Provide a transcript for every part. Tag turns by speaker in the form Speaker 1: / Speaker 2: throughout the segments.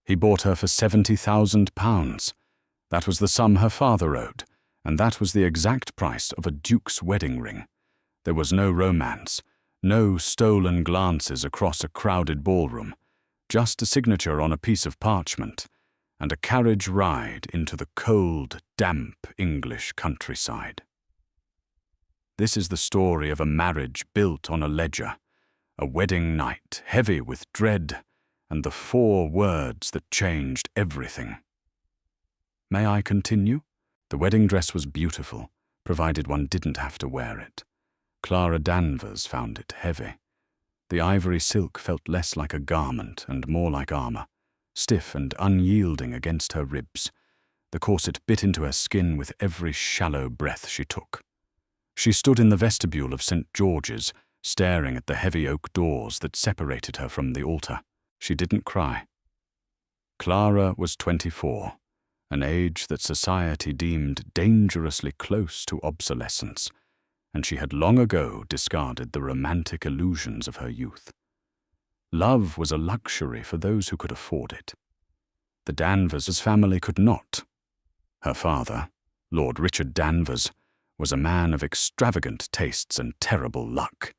Speaker 1: He bought her for £70,000. That was the sum her father owed, and that was the exact price of a duke's wedding ring. There was no romance, no stolen glances across a crowded ballroom, just a signature on a piece of parchment, and a carriage ride into the cold, damp English countryside. This is the story of a marriage built on a ledger, a wedding night heavy with dread, and the 4 words that changed everything. May I continue? The wedding dress was beautiful, provided one didn't have to wear it. Clara Danvers found it heavy. The ivory silk felt less like a garment and more like armor, stiff and unyielding against her ribs. The corset bit into her skin with every shallow breath she took. She stood in the vestibule of St. George's, staring at the heavy oak doors that separated her from the altar. She didn't cry. Clara was 24, an age that society deemed dangerously close to obsolescence, and she had long ago discarded the romantic illusions of her youth. Love was a luxury for those who could afford it. The Danvers' family could not. Her father, Lord Richard Danvers, was a man of extravagant tastes and terrible luck.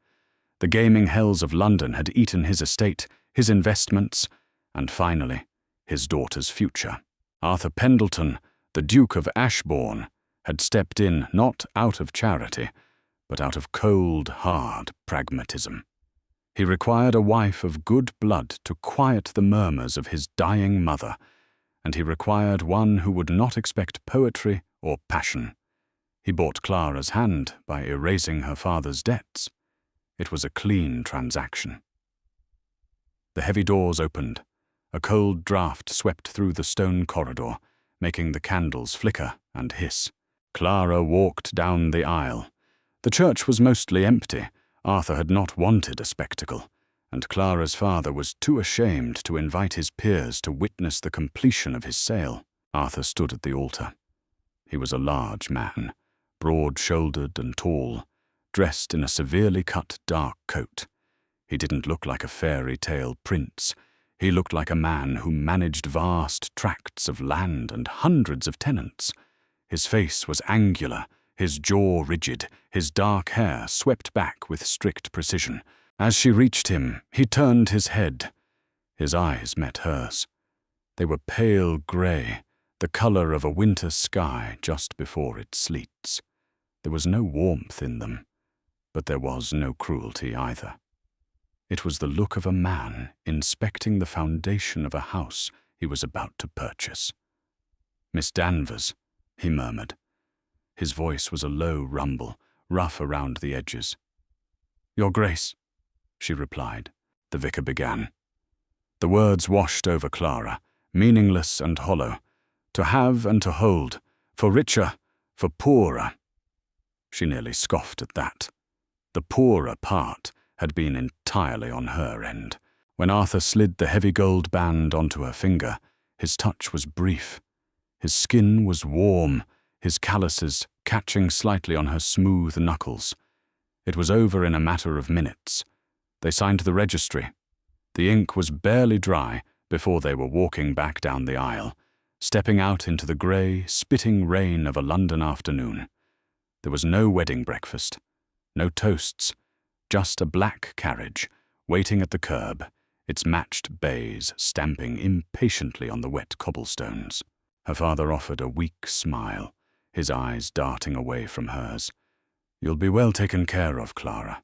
Speaker 1: The gaming hells of London had eaten his estate, his investments, and finally, his daughter's future. Arthur Pendleton, the Duke of Ashbourne, had stepped in not out of charity, but out of cold, hard pragmatism. He required a wife of good blood to quiet the murmurs of his dying mother, and he required one who would not expect poetry or passion. He bought Clara's hand by erasing her father's debts. It was a clean transaction. The heavy doors opened. A cold draught swept through the stone corridor, making the candles flicker and hiss. Clara walked down the aisle. The church was mostly empty. Arthur had not wanted a spectacle, and Clara's father was too ashamed to invite his peers to witness the completion of his sale. Arthur stood at the altar. He was a large man, broad-shouldered and tall, dressed in a severely cut dark coat. He didn't look like a fairy tale prince. He looked like a man who managed vast tracts of land and hundreds of tenants. His face was angular, his jaw rigid, his dark hair swept back with strict precision. As she reached him, he turned his head. His eyes met hers. They were pale grey, the colour of a winter sky just before it sleets. There was no warmth in them, but there was no cruelty either. It was the look of a man inspecting the foundation of a house he was about to purchase. "Miss Danvers," he murmured. His voice was a low rumble, rough around the edges. "Your Grace," she replied. The vicar began. The words washed over Clara, meaningless and hollow. To have and to hold, for richer, for poorer. She nearly scoffed at that. The poorer part had been entirely on her end. When Arthur slid the heavy gold band onto her finger, his touch was brief. His skin was warm, his calluses catching slightly on her smooth knuckles. It was over in a matter of minutes. They signed the registry. The ink was barely dry before they were walking back down the aisle, stepping out into the grey, spitting rain of a London afternoon. There was no wedding breakfast, no toasts, just a black carriage waiting at the curb, its matched bays stamping impatiently on the wet cobblestones. Her father offered a weak smile, his eyes darting away from hers. "You'll be well taken care of, Clara.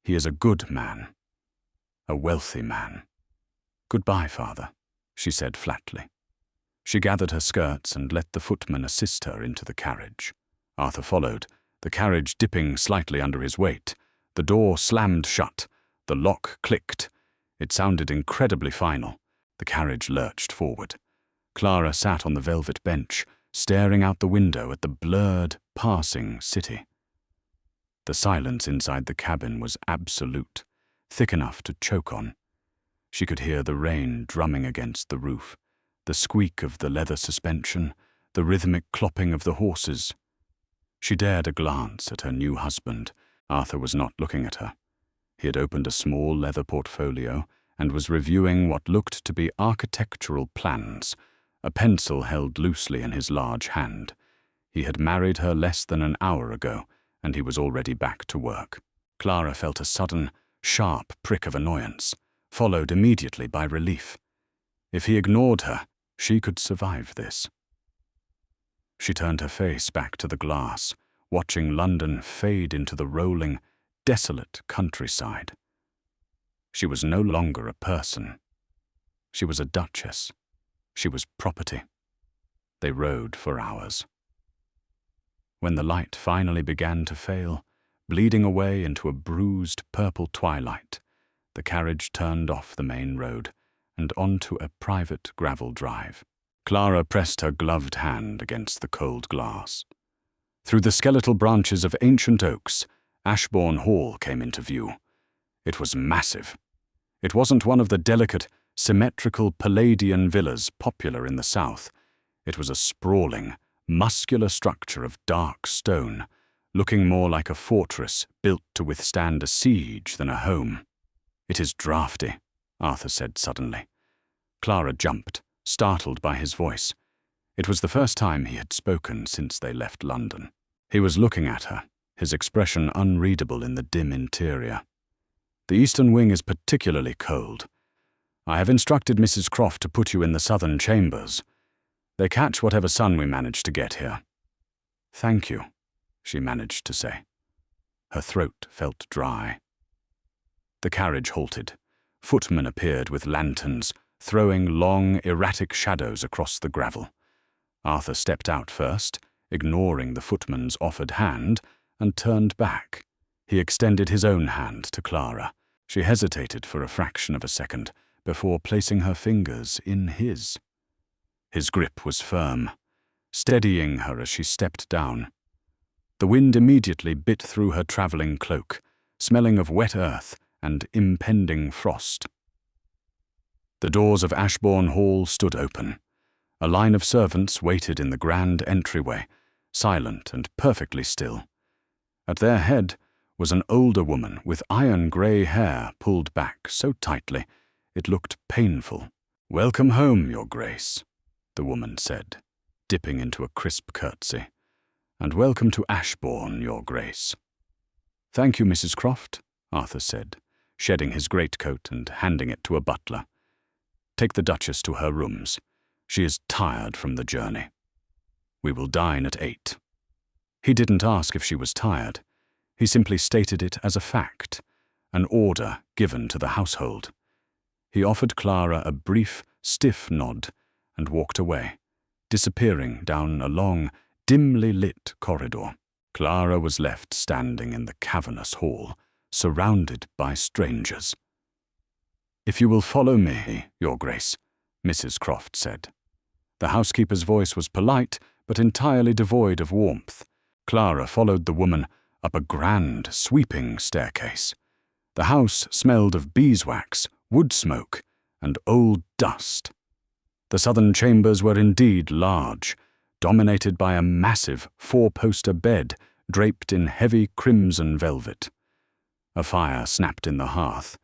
Speaker 1: He is a good man, a wealthy man." "Goodbye, father," she said flatly. She gathered her skirts and let the footman assist her into the carriage. Arthur followed, the carriage dipping slightly under his weight. The door slammed shut. The lock clicked. It sounded incredibly final. The carriage lurched forward. Clara sat on the velvet bench, staring out the window at the blurred, passing city. The silence inside the cabin was absolute, thick enough to choke on. She could hear the rain drumming against the roof, the squeak of the leather suspension, the rhythmic clopping of the horses. She dared a glance at her new husband. Arthur was not looking at her. He had opened a small leather portfolio and was reviewing what looked to be architectural plans, a pencil held loosely in his large hand. He had married her less than an hour ago, and he was already back to work. Clara felt a sudden, sharp prick of annoyance, followed immediately by relief. If he ignored her, she could survive this. She turned her face back to the glass, watching London fade into the rolling, desolate countryside. She was no longer a person. She was a duchess. She was property. They rode for hours. When the light finally began to fail, bleeding away into a bruised purple twilight, the carriage turned off the main road and onto a private gravel drive. Clara pressed her gloved hand against the cold glass. Through the skeletal branches of ancient oaks, Ashbourne Hall came into view. It was massive. It wasn't one of the delicate, symmetrical Palladian villas popular in the south. It was a sprawling, muscular structure of dark stone, looking more like a fortress built to withstand a siege than a home. "It is draughty," Arthur said suddenly. Clara jumped, startled by his voice. It was the first time he had spoken since they left London. He was looking at her, his expression unreadable in the dim interior. "The eastern wing is particularly cold. I have instructed Mrs. Croft to put you in the southern chambers. They catch whatever sun we manage to get here." "Thank you," she managed to say. Her throat felt dry. The carriage halted. Footmen appeared with lanterns, throwing long, erratic shadows across the gravel. Arthur stepped out first, ignoring the footman's offered hand, and turned back. He extended his own hand to Clara. She hesitated for a fraction of a second before placing her fingers in his. His grip was firm, steadying her as she stepped down. The wind immediately bit through her travelling cloak, smelling of wet earth and impending frost. The doors of Ashbourne Hall stood open. A line of servants waited in the grand entryway, silent and perfectly still. At their head was an older woman with iron-grey hair pulled back so tightly it looked painful. "Welcome home, Your Grace," the woman said, dipping into a crisp curtsy. "And welcome to Ashbourne, Your Grace." "Thank you, Mrs. Croft," Arthur said, shedding his greatcoat and handing it to a butler. "Take the Duchess to her rooms. She is tired from the journey. We will dine at 8. He didn't ask if she was tired. He simply stated it as a fact, an order given to the household. He offered Clara a brief, stiff nod and walked away, disappearing down a long, dimly lit corridor. Clara was left standing in the cavernous hall, surrounded by strangers. "If you will follow me, Your Grace," Mrs. Croft said. The housekeeper's voice was polite, but entirely devoid of warmth. Clara followed the woman up a grand, sweeping staircase. The house smelled of beeswax, wood smoke, and old dust. The southern chambers were indeed large, dominated by a massive four-poster bed draped in heavy crimson velvet. A fire snapped in the hearth,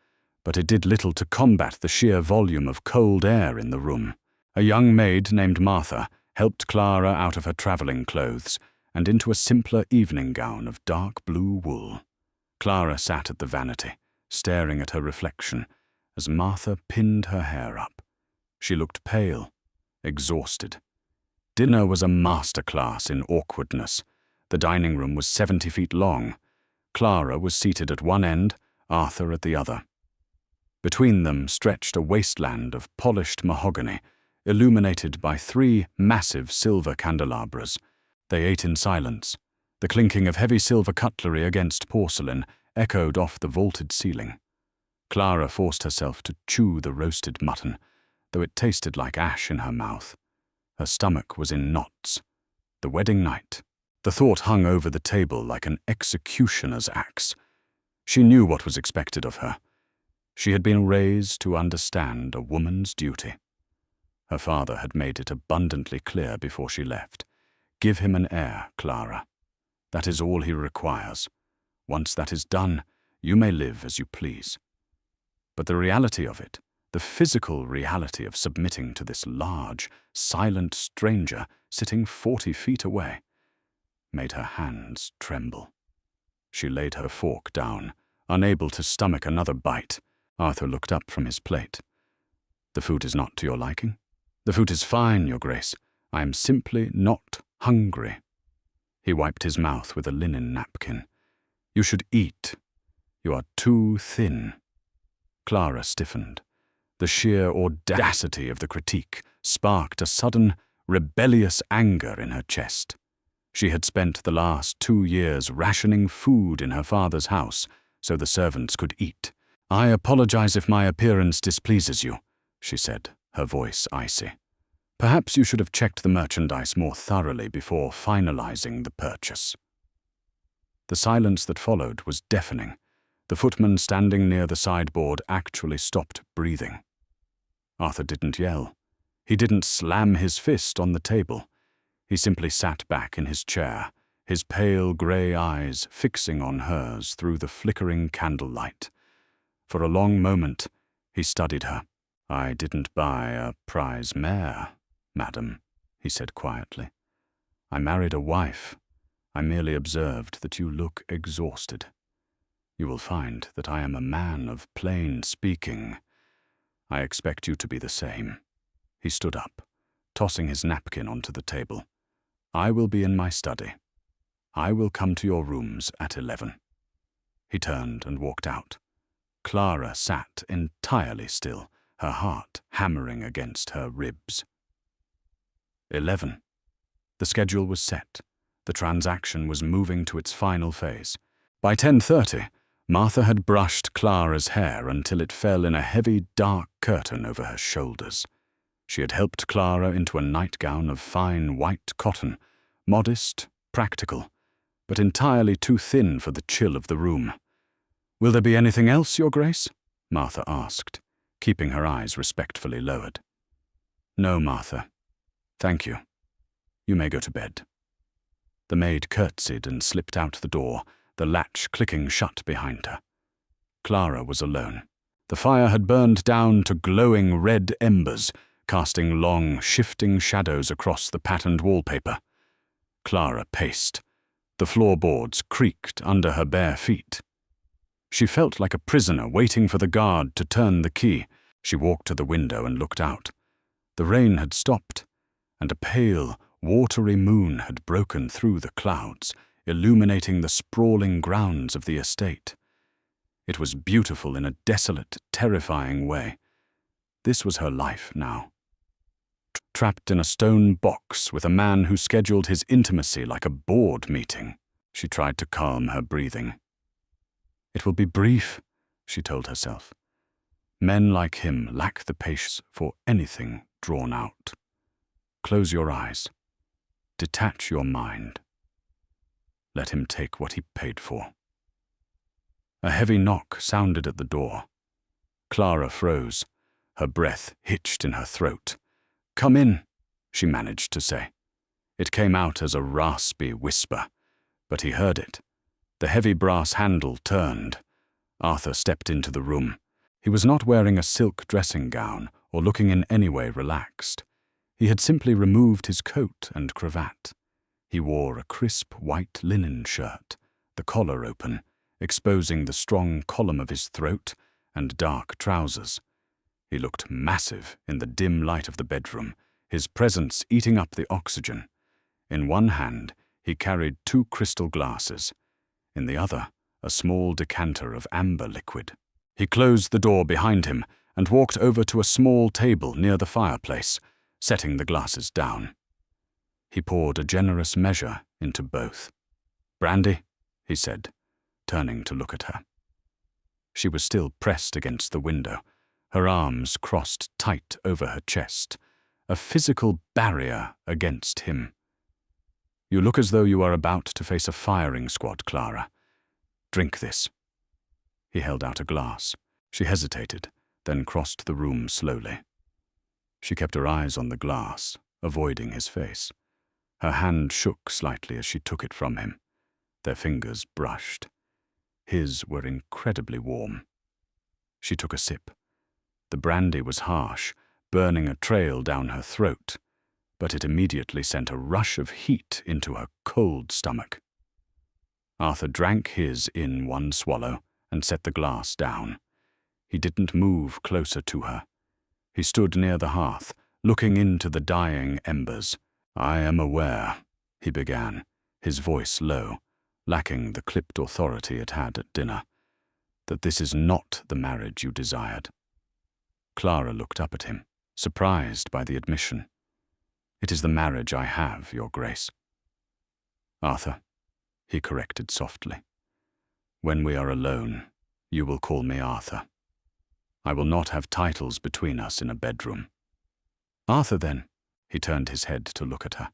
Speaker 1: but it did little to combat the sheer volume of cold air in the room. A young maid named Martha helped Clara out of her travelling clothes and into a simpler evening gown of dark blue wool. Clara sat at the vanity, staring at her reflection, as Martha pinned her hair up. She looked pale, exhausted. Dinner was a masterclass in awkwardness. The dining room was 70 feet long. Clara was seated at one end, Arthur at the other. Between them stretched a wasteland of polished mahogany, illuminated by 3 massive silver candelabras. They ate in silence. The clinking of heavy silver cutlery against porcelain echoed off the vaulted ceiling. Clara forced herself to chew the roasted mutton, though it tasted like ash in her mouth. Her stomach was in knots. The wedding night. The thought hung over the table like an executioner's axe. She knew what was expected of her. She had been raised to understand a woman's duty. Her father had made it abundantly clear before she left. Give him an heir, Clara. That is all he requires. Once that is done, you may live as you please. But the reality of it, the physical reality of submitting to this large, silent stranger sitting 40 feet away, made her hands tremble. She laid her fork down, unable to stomach another bite. Arthur looked up from his plate. "The food is not to your liking?" "The food is fine, Your Grace. I am simply not hungry." He wiped his mouth with a linen napkin. "You should eat. You are too thin." Clara stiffened. The sheer audacity of the critique sparked a sudden, rebellious anger in her chest. She had spent the last 2 years rationing food in her father's house so the servants could eat. "I apologize if my appearance displeases you," she said, her voice icy. "Perhaps you should have checked the merchandise more thoroughly before finalizing the purchase." The silence that followed was deafening. The footman standing near the sideboard actually stopped breathing. Arthur didn't yell. He didn't slam his fist on the table. He simply sat back in his chair, his pale grey eyes fixing on hers through the flickering candlelight. For a long moment, he studied her. "I didn't buy a prize mare, madam," he said quietly. "I married a wife. I merely observed that you look exhausted. You will find that I am a man of plain speaking. I expect you to be the same." He stood up, tossing his napkin onto the table. "I will be in my study. I will come to your rooms at 11. He turned and walked out. Clara sat entirely still, her heart hammering against her ribs. 11. The schedule was set. The transaction was moving to its final phase. By 10:30, Martha had brushed Clara's hair until it fell in a heavy, dark curtain over her shoulders. She had helped Clara into a nightgown of fine white cotton, modest, practical, but entirely too thin for the chill of the room. "Will there be anything else, Your Grace?" Martha asked, keeping her eyes respectfully lowered. "No, Martha. Thank you. You may go to bed." The maid curtsied and slipped out the door, the latch clicking shut behind her. Clara was alone. The fire had burned down to glowing red embers, casting long, shifting shadows across the patterned wallpaper. Clara paced. The floorboards creaked under her bare feet. She felt like a prisoner waiting for the guard to turn the key. She walked to the window and looked out. The rain had stopped, and a pale, watery moon had broken through the clouds, illuminating the sprawling grounds of the estate. It was beautiful in a desolate, terrifying way. This was her life now. Trapped in a stone box with a man who scheduled his intimacy like a board meeting, she tried to calm her breathing. "It will be brief," she told herself. Men like him lack the patience for anything drawn out. Close your eyes. Detach your mind. Let him take what he paid for. A heavy knock sounded at the door. Clara froze. Her breath hitched in her throat. "Come in," she managed to say. It came out as a raspy whisper, but he heard it. The heavy brass handle turned. Arthur stepped into the room. He was not wearing a silk dressing gown or looking in any way relaxed. He had simply removed his coat and cravat. He wore a crisp white linen shirt, the collar open, exposing the strong column of his throat, and dark trousers. He looked massive in the dim light of the bedroom, his presence eating up the oxygen. In one hand, he carried 2 crystal glasses. In the other, a small decanter of amber liquid. He closed the door behind him and walked over to a small table near the fireplace, setting the glasses down. He poured a generous measure into both. "Brandy?" he said, turning to look at her. She was still pressed against the window, her arms crossed tight over her chest, a physical barrier against him. "You look as though you are about to face a firing squad, Clara. Drink this." He held out a glass. She hesitated, then crossed the room slowly. She kept her eyes on the glass, avoiding his face. Her hand shook slightly as she took it from him. Their fingers brushed. His were incredibly warm. She took a sip. The brandy was harsh, burning a trail down her throat, but it immediately sent a rush of heat into her cold stomach. Arthur drank his in one swallow and set the glass down. He didn't move closer to her. He stood near the hearth, looking into the dying embers. "I am aware," he began, his voice low, lacking the clipped authority it had at dinner, "that this is not the marriage you desired." Clara looked up at him, surprised by the admission. "It is the marriage I have, Your Grace." "Arthur," he corrected softly, "when we are alone, you will call me Arthur. I will not have titles between us in a bedroom." "Arthur, then." He turned his head to look at her.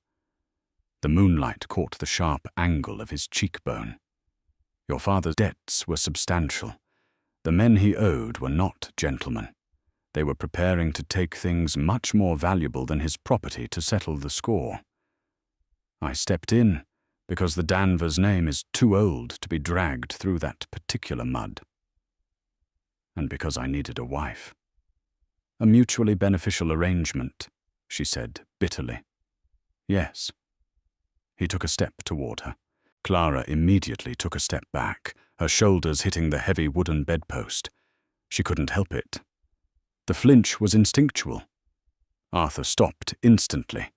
Speaker 1: The moonlight caught the sharp angle of his cheekbone. "Your father's debts were substantial. The men he owed were not gentlemen. They were preparing to take things much more valuable than his property to settle the score. I stepped in because the Danvers name is too old to be dragged through that particular mud. And because I needed a wife. A mutually beneficial arrangement," she said bitterly. "Yes." He took a step toward her. Clara immediately took a step back, her shoulders hitting the heavy wooden bedpost. She couldn't help it. The flinch was instinctual. Arthur stopped instantly.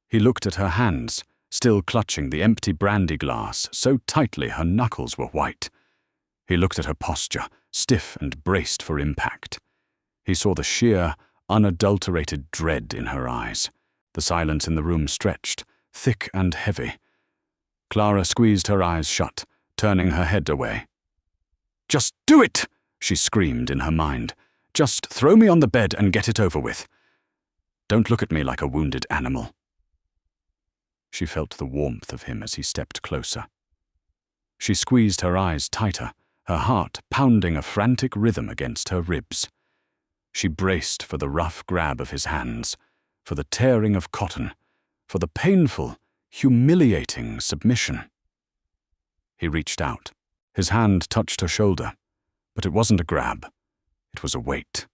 Speaker 1: He looked at her hands, still clutching the empty brandy glass so tightly her knuckles were white. He looked at her posture, stiff and braced for impact. He saw the sheer, unadulterated dread in her eyes. The silence in the room stretched, thick and heavy. Clara squeezed her eyes shut, turning her head away. "Just do it!" she screamed in her mind. "Just throw me on the bed and get it over with. Don't look at me like a wounded animal." She felt the warmth of him as he stepped closer. She squeezed her eyes tighter, her heart pounding a frantic rhythm against her ribs. She braced for the rough grab of his hands, for the tearing of cotton, for the painful, humiliating submission. He reached out. His hand touched her shoulder, but it wasn't a grab. It was a weight.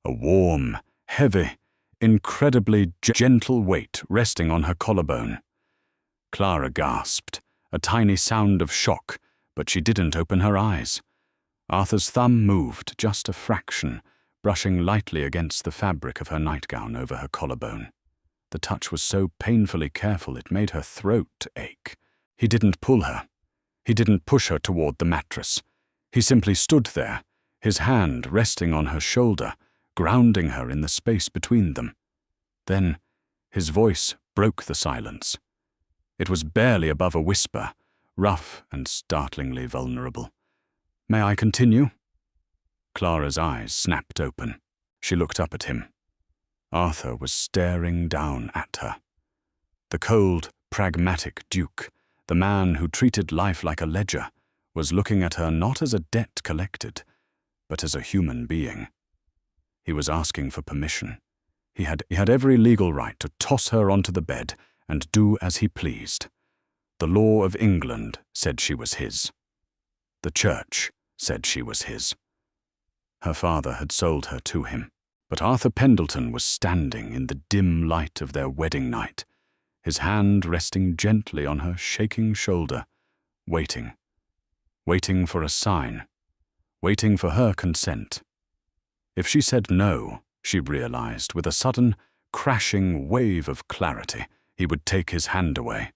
Speaker 1: A warm, heavy, incredibly gentle weight resting on her collarbone. Clara gasped, a tiny sound of shock, but she didn't open her eyes. Arthur's thumb moved just a fraction, brushing lightly against the fabric of her nightgown over her collarbone. The touch was so painfully careful it made her throat ache. He didn't pull her. He didn't push her toward the mattress. He simply stood there, his hand resting on her shoulder, grounding her in the space between them. Then his voice broke the silence. It was barely above a whisper, rough and startlingly vulnerable. "May I continue?" Clara's eyes snapped open. She looked up at him. Arthur was staring down at her. The cold, pragmatic Duke, the man who treated life like a ledger, was looking at her not as a debt collected, but as a human being. He was asking for permission. He had every legal right to toss her onto the bed and do as he pleased. The law of England said she was his. The church said she was his. Her father had sold her to him, but Arthur Pendleton was standing in the dim light of their wedding night, his hand resting gently on her shaking shoulder, waiting for a sign, waiting for her consent. If she said no, she realized with a sudden, crashing wave of clarity, he would take his hand away.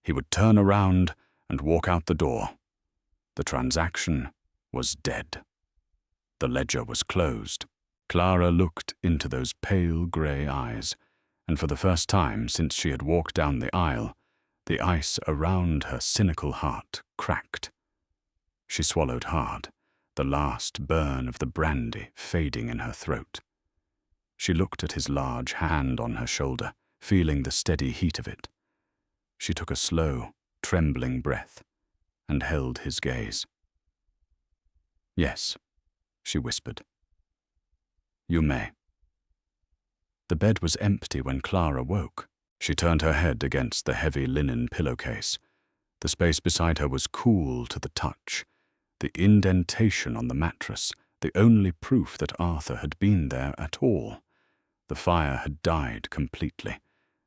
Speaker 1: He would turn around and walk out the door. The transaction was dead. The ledger was closed. Clara looked into those pale grey eyes, and for the first time since she had walked down the aisle, the ice around her cynical heart cracked. She swallowed hard, the last burn of the brandy fading in her throat. She looked at his large hand on her shoulder, feeling the steady heat of it. She took a slow, trembling breath and held his gaze. "Yes," she whispered. "You may." The bed was empty when Clara woke. She turned her head against the heavy linen pillowcase. The space beside her was cool to the touch. The indentation on the mattress, the only proof that Arthur had been there at all. The fire had died completely,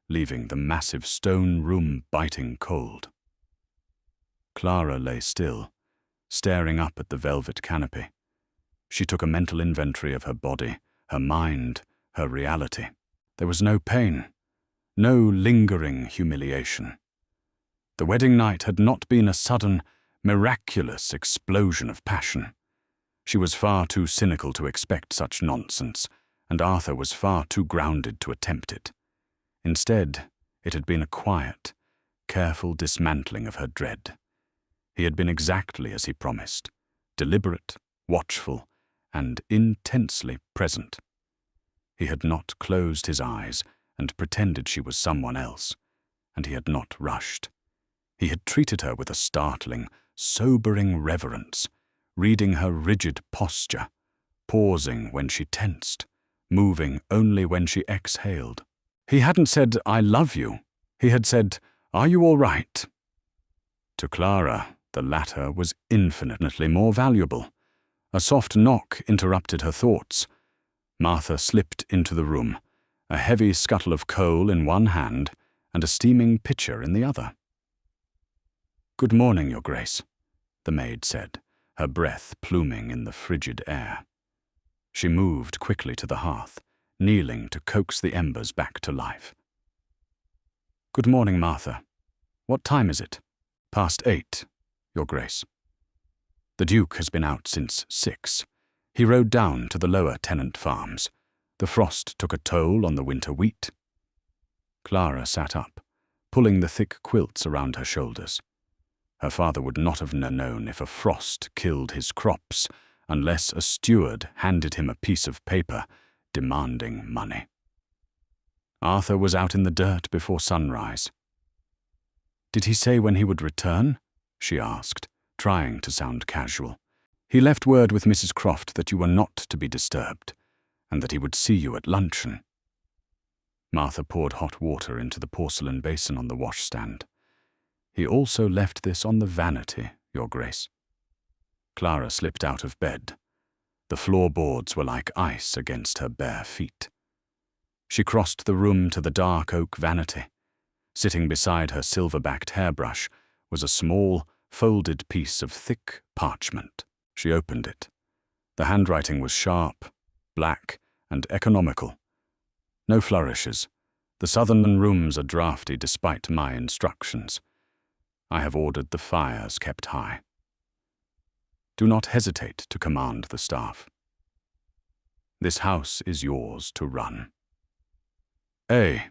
Speaker 1: leaving the massive stone room biting cold. Clara lay still, staring up at the velvet canopy. She took a mental inventory of her body, her mind, her reality. There was no pain, no lingering humiliation. The wedding night had not been a sudden, miraculous explosion of passion. She was far too cynical to expect such nonsense, and Arthur was far too grounded to attempt it. Instead, it had been a quiet, careful dismantling of her dread. He had been exactly as he promised, deliberate, watchful, and intensely present. He had not closed his eyes and pretended she was someone else, and he had not rushed. He had treated her with a startling, sobering reverence, reading her rigid posture, pausing when she tensed, moving only when she exhaled. He hadn't said, "I love you." He had said, "Are you all right?" To Clara, the latter was infinitely more valuable. A soft knock interrupted her thoughts. Martha slipped into the room, a heavy scuttle of coal in one hand and a steaming pitcher in the other. "Good morning, Your Grace," the maid said, her breath pluming in the frigid air. She moved quickly to the hearth, kneeling to coax the embers back to life. "Good morning, Martha. What time is it?" "Past 8, Your Grace." "The Duke has been out since 6. He rode down to the lower tenant farms. The frost took a toll on the winter wheat." Clara sat up, pulling the thick quilts around her shoulders. Her father would not have known if a frost killed his crops unless a steward handed him a piece of paper demanding money. Arthur was out in the dirt before sunrise. "Did he say when he would return?" she asked, trying to sound casual. "He left word with Mrs. Croft that you were not to be disturbed, and that he would see you at luncheon." Martha poured hot water into the porcelain basin on the washstand. "He also left this on the vanity, Your Grace." Clara slipped out of bed. The floorboards were like ice against her bare feet. She crossed the room to the dark oak vanity. Sitting beside her silver-backed hairbrush was a small, folded piece of thick parchment. She opened it. The handwriting was sharp, black, and economical. No flourishes. The southern rooms are draughty despite my instructions. I have ordered the fires kept high. Do not hesitate to command the staff. This house is yours to run. A.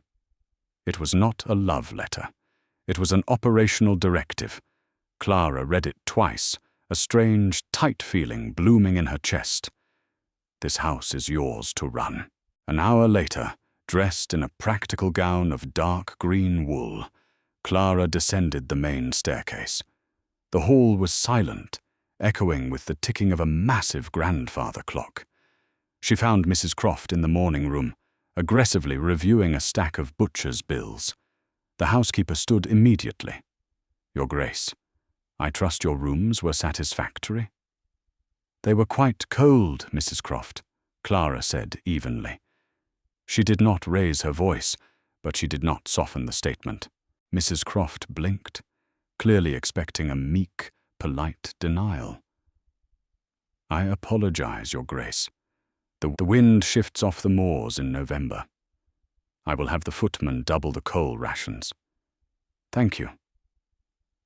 Speaker 1: It was not a love letter. It was an operational directive. Clara read it twice, a strange, tight feeling blooming in her chest. This house is yours to run. An hour later, dressed in a practical gown of dark green wool, Clara descended the main staircase. The hall was silent, echoing with the ticking of a massive grandfather clock. She found Mrs. Croft in the morning room, aggressively reviewing a stack of butcher's bills. The housekeeper stood immediately. "Your Grace, I trust your rooms were satisfactory?" "They were quite cold, Mrs. Croft," Clara said evenly. She did not raise her voice, but she did not soften the statement. Mrs. Croft blinked, clearly expecting a meek, polite denial. "I apologize, Your Grace. The wind shifts off the moors in November. I will have the footman double the coal rations." "Thank you."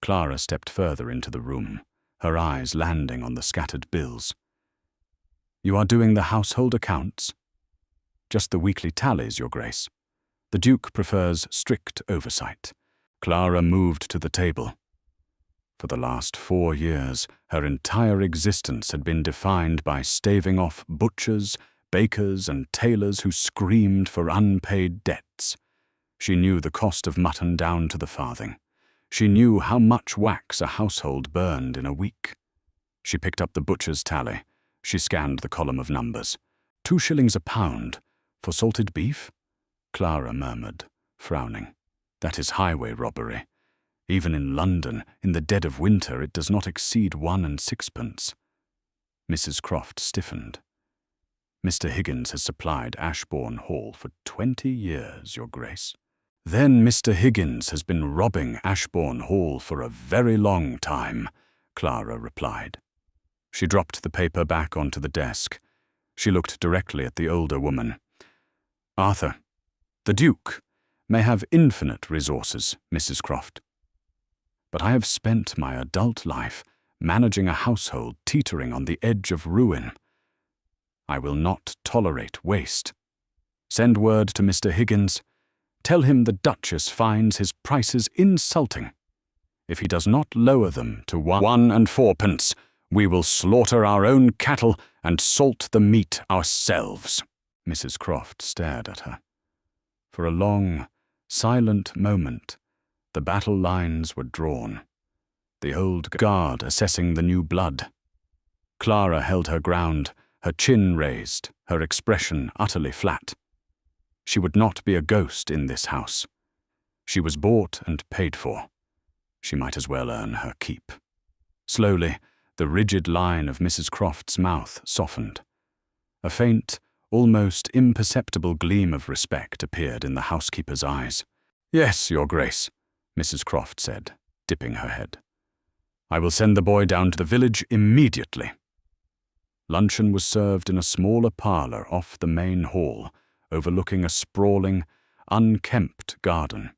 Speaker 1: Clara stepped further into the room, her eyes landing on the scattered bills. "You are doing the household accounts?" "Just the weekly tallies, Your Grace. The Duke prefers strict oversight." Clara moved to the table. For the last 4 years, her entire existence had been defined by staving off butchers, bakers, and tailors who screamed for unpaid debts. She knew the cost of mutton down to the farthing. She knew how much wax a household burned in a week. She picked up the butcher's tally. She scanned the column of numbers. 2 shillings a pound. For salted beef? Clara murmured, frowning. That is highway robbery. Even in London, in the dead of winter, it does not exceed 1 and 6pence. Mrs. Croft stiffened. Mr. Higgins has supplied Ashbourne Hall for 20 years, Your Grace. Then Mr. Higgins has been robbing Ashbourne Hall for a very long time, Clara replied. She dropped the paper back onto the desk. She looked directly at the older woman. Arthur, the Duke, may have infinite resources, Mrs. Croft. But I have spent my adult life managing a household teetering on the edge of ruin. I will not tolerate waste. Send word to Mr. Higgins. Tell him the Duchess finds his prices insulting. If he does not lower them to 1 and 4p, we will slaughter our own cattle and salt the meat ourselves. Mrs. Croft stared at her. For a long, silent moment, the battle lines were drawn, the old guard assessing the new blood. Clara held her ground, her chin raised, her expression utterly flat. She would not be a ghost in this house. She was bought and paid for. She might as well earn her keep. Slowly, the rigid line of Mrs. Croft's mouth softened. A faint, almost imperceptible gleam of respect appeared in the housekeeper's eyes. Yes, Your Grace, Mrs. Croft said, dipping her head. I will send the boy down to the village immediately. Luncheon was served in a smaller parlour off the main hall, overlooking a sprawling, unkempt garden.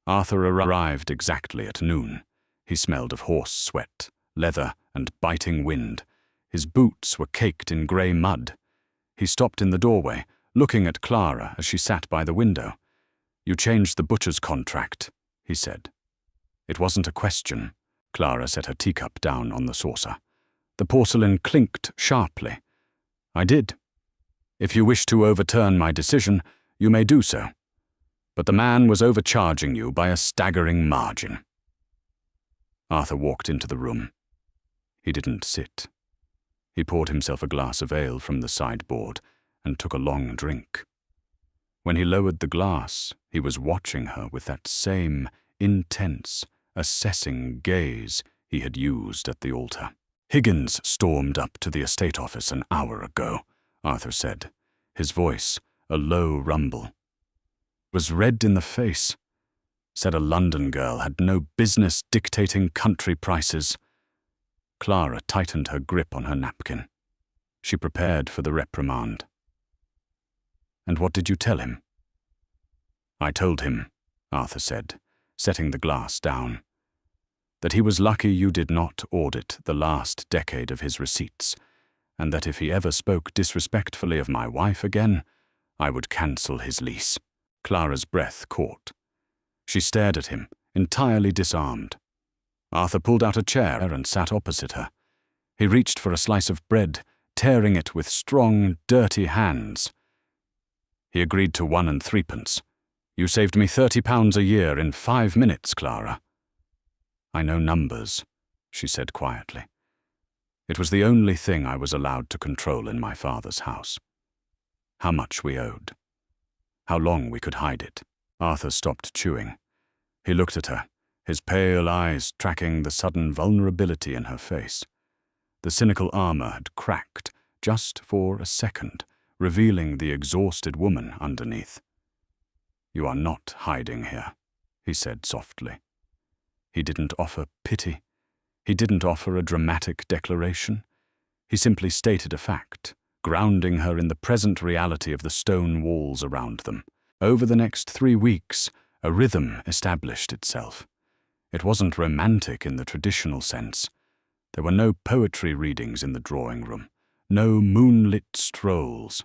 Speaker 1: Arthur arrived exactly at noon. He smelled of horse sweat, leather, and biting wind. His boots were caked in grey mud. He stopped in the doorway, looking at Clara as she sat by the window. You changed the butcher's contract, he said. It wasn't a question. Clara set her teacup down on the saucer. The porcelain clinked sharply. I did. If you wish to overturn my decision, you may do so. But the man was overcharging you by a staggering margin. Arthur walked into the room. He didn't sit. He poured himself a glass of ale from the sideboard and took a long drink. When he lowered the glass, he was watching her with that same intense, assessing gaze he had used at the altar. Higgins stormed up to the estate office an hour ago, Arthur said, his voice a low rumble. Was red in the face. Said a London girl had no business dictating country prices. Clara tightened her grip on her napkin. She prepared for the reprimand. And what did you tell him? I told him, Arthur said, setting the glass down, that he was lucky you did not audit the last decade of his receipts, and that if he ever spoke disrespectfully of my wife again, I would cancel his lease. Clara's breath caught. She stared at him, entirely disarmed. Arthur pulled out a chair and sat opposite her. He reached for a slice of bread, tearing it with strong, dirty hands. He agreed to 1 and 3p. You saved me £30 a year in 5 minutes, Clara. I know numbers, she said quietly. It was the only thing I was allowed to control in my father's house. How much we owed. How long we could hide it. Arthur stopped chewing. He looked at her, his pale eyes tracking the sudden vulnerability in her face. The cynical armor had cracked just for a second, revealing the exhausted woman underneath. You are not hiding here, he said softly. He didn't offer pity. He didn't offer a dramatic declaration. He simply stated a fact, grounding her in the present reality of the stone walls around them. Over the next 3 weeks, a rhythm established itself. It wasn't romantic in the traditional sense. There were no poetry readings in the drawing room, no moonlit strolls.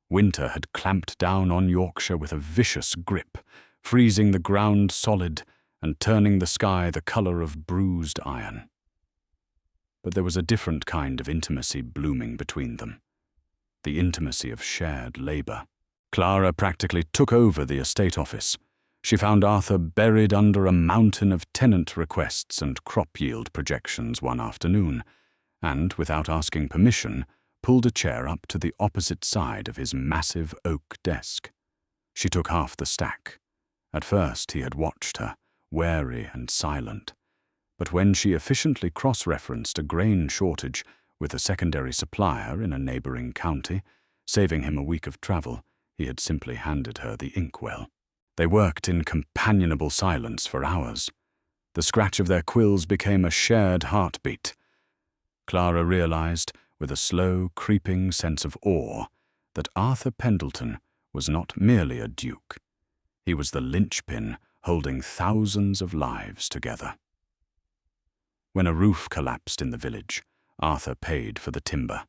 Speaker 1: Winter had clamped down on Yorkshire with a vicious grip, freezing the ground solid and turning the sky the colour of bruised iron. But there was a different kind of intimacy blooming between them, the intimacy of shared labour. Clara practically took over the estate office. She found Arthur buried under a mountain of tenant requests and crop yield projections one afternoon, and, without asking permission, pulled a chair up to the opposite side of his massive oak desk. She took half the stack. At first he had watched her, wary and silent, but when she efficiently cross-referenced a grain shortage With a secondary supplier in a neighbouring county, saving him a week of travel, he had simply handed her the inkwell. They worked in companionable silence for hours. The scratch of their quills became a shared heartbeat. Clara realized, with a slow, creeping sense of awe, that Arthur Pendleton was not merely a duke. He was the linchpin holding thousands of lives together. When a roof collapsed in the village, Arthur paid for the timber.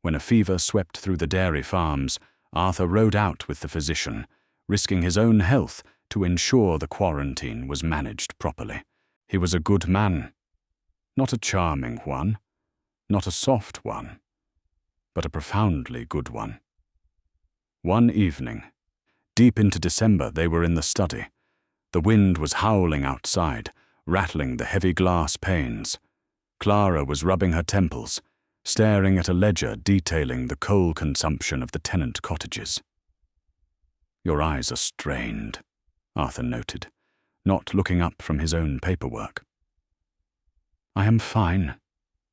Speaker 1: When a fever swept through the dairy farms, Arthur rode out with the physician, risking his own health to ensure the quarantine was managed properly. He was a good man. Not a charming one, not a soft one, but a profoundly good one. One evening, deep into December, they were in the study. The wind was howling outside, rattling the heavy glass panes. Clara was rubbing her temples, staring at a ledger detailing the coal consumption of the tenant cottages. "Your eyes are strained," Arthur noted, not looking up from his own paperwork. "I am fine,"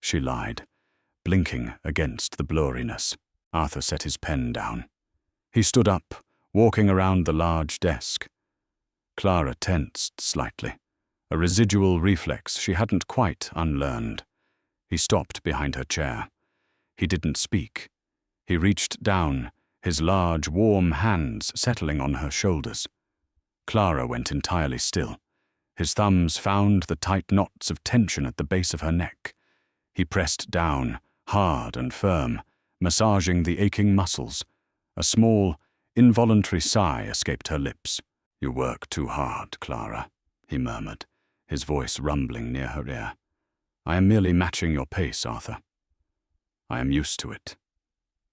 Speaker 1: she lied, blinking against the blurriness. Arthur set his pen down. He stood up, walking around the large desk. Clara tensed slightly, a residual reflex she hadn't quite unlearned. He stopped behind her chair. He didn't speak. He reached down, his large, warm hands settling on her shoulders. Clara went entirely still. His thumbs found the tight knots of tension at the base of her neck. He pressed down, hard and firm, massaging the aching muscles. A small, involuntary sigh escaped her lips. "You work too hard, Clara," he murmured, his voice rumbling near her ear. "I am merely matching your pace, Arthur. I am used to it.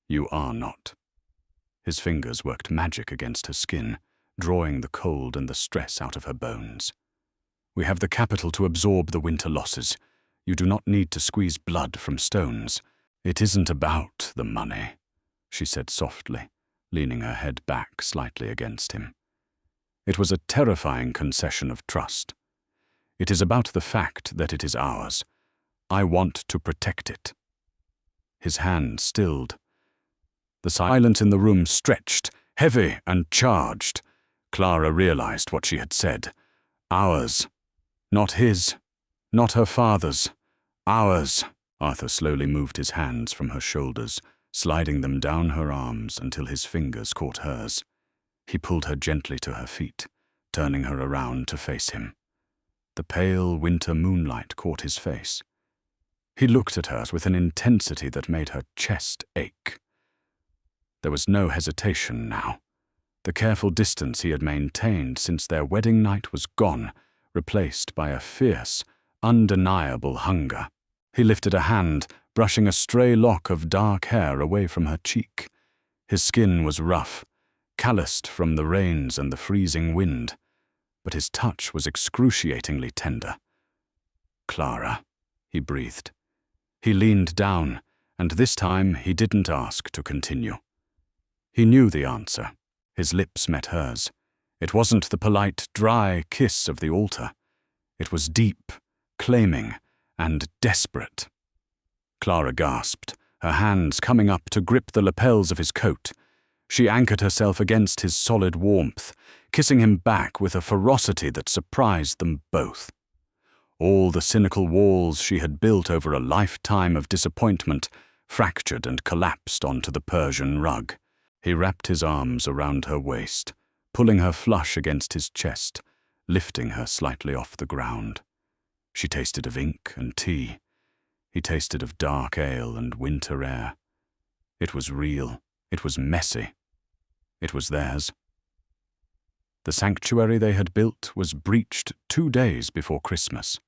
Speaker 1: You are not." His fingers worked magic against her skin, drawing the cold and the stress out of her bones. "We have the capital to absorb the winter losses. You do not need to squeeze blood from stones. It isn't about the money," she said softly, leaning her head back slightly against him. It was a terrifying concession of trust. "It is about the fact that it is ours. I want to protect it." His hand stilled. The silence in the room stretched, heavy and charged. Clara realized what she had said. Ours. Not his. Not her father's. Ours. Arthur slowly moved his hands from her shoulders, sliding them down her arms until his fingers caught hers. He pulled her gently to her feet, turning her around to face him. The pale winter moonlight caught his face. He looked at her with an intensity that made her chest ache. There was no hesitation now. The careful distance he had maintained since their wedding night was gone, replaced by a fierce, undeniable hunger. He lifted a hand, brushing a stray lock of dark hair away from her cheek. His skin was rough, calloused from the rains and the freezing wind, but his touch was excruciatingly tender. "Clara," he breathed. He leaned down, and this time he didn't ask to continue. He knew the answer. His lips met hers. It wasn't the polite, dry kiss of the altar. It was deep, claiming, and desperate. Clara gasped, her hands coming up to grip the lapels of his coat. She anchored herself against his solid warmth, kissing him back with a ferocity that surprised them both. All the cynical walls she had built over a lifetime of disappointment fractured and collapsed onto the Persian rug. He wrapped his arms around her waist, pulling her flush against his chest, lifting her slightly off the ground. She tasted of ink and tea. He tasted of dark ale and winter air. It was real. It was messy. It was theirs. The sanctuary they had built was breached 2 days before Christmas.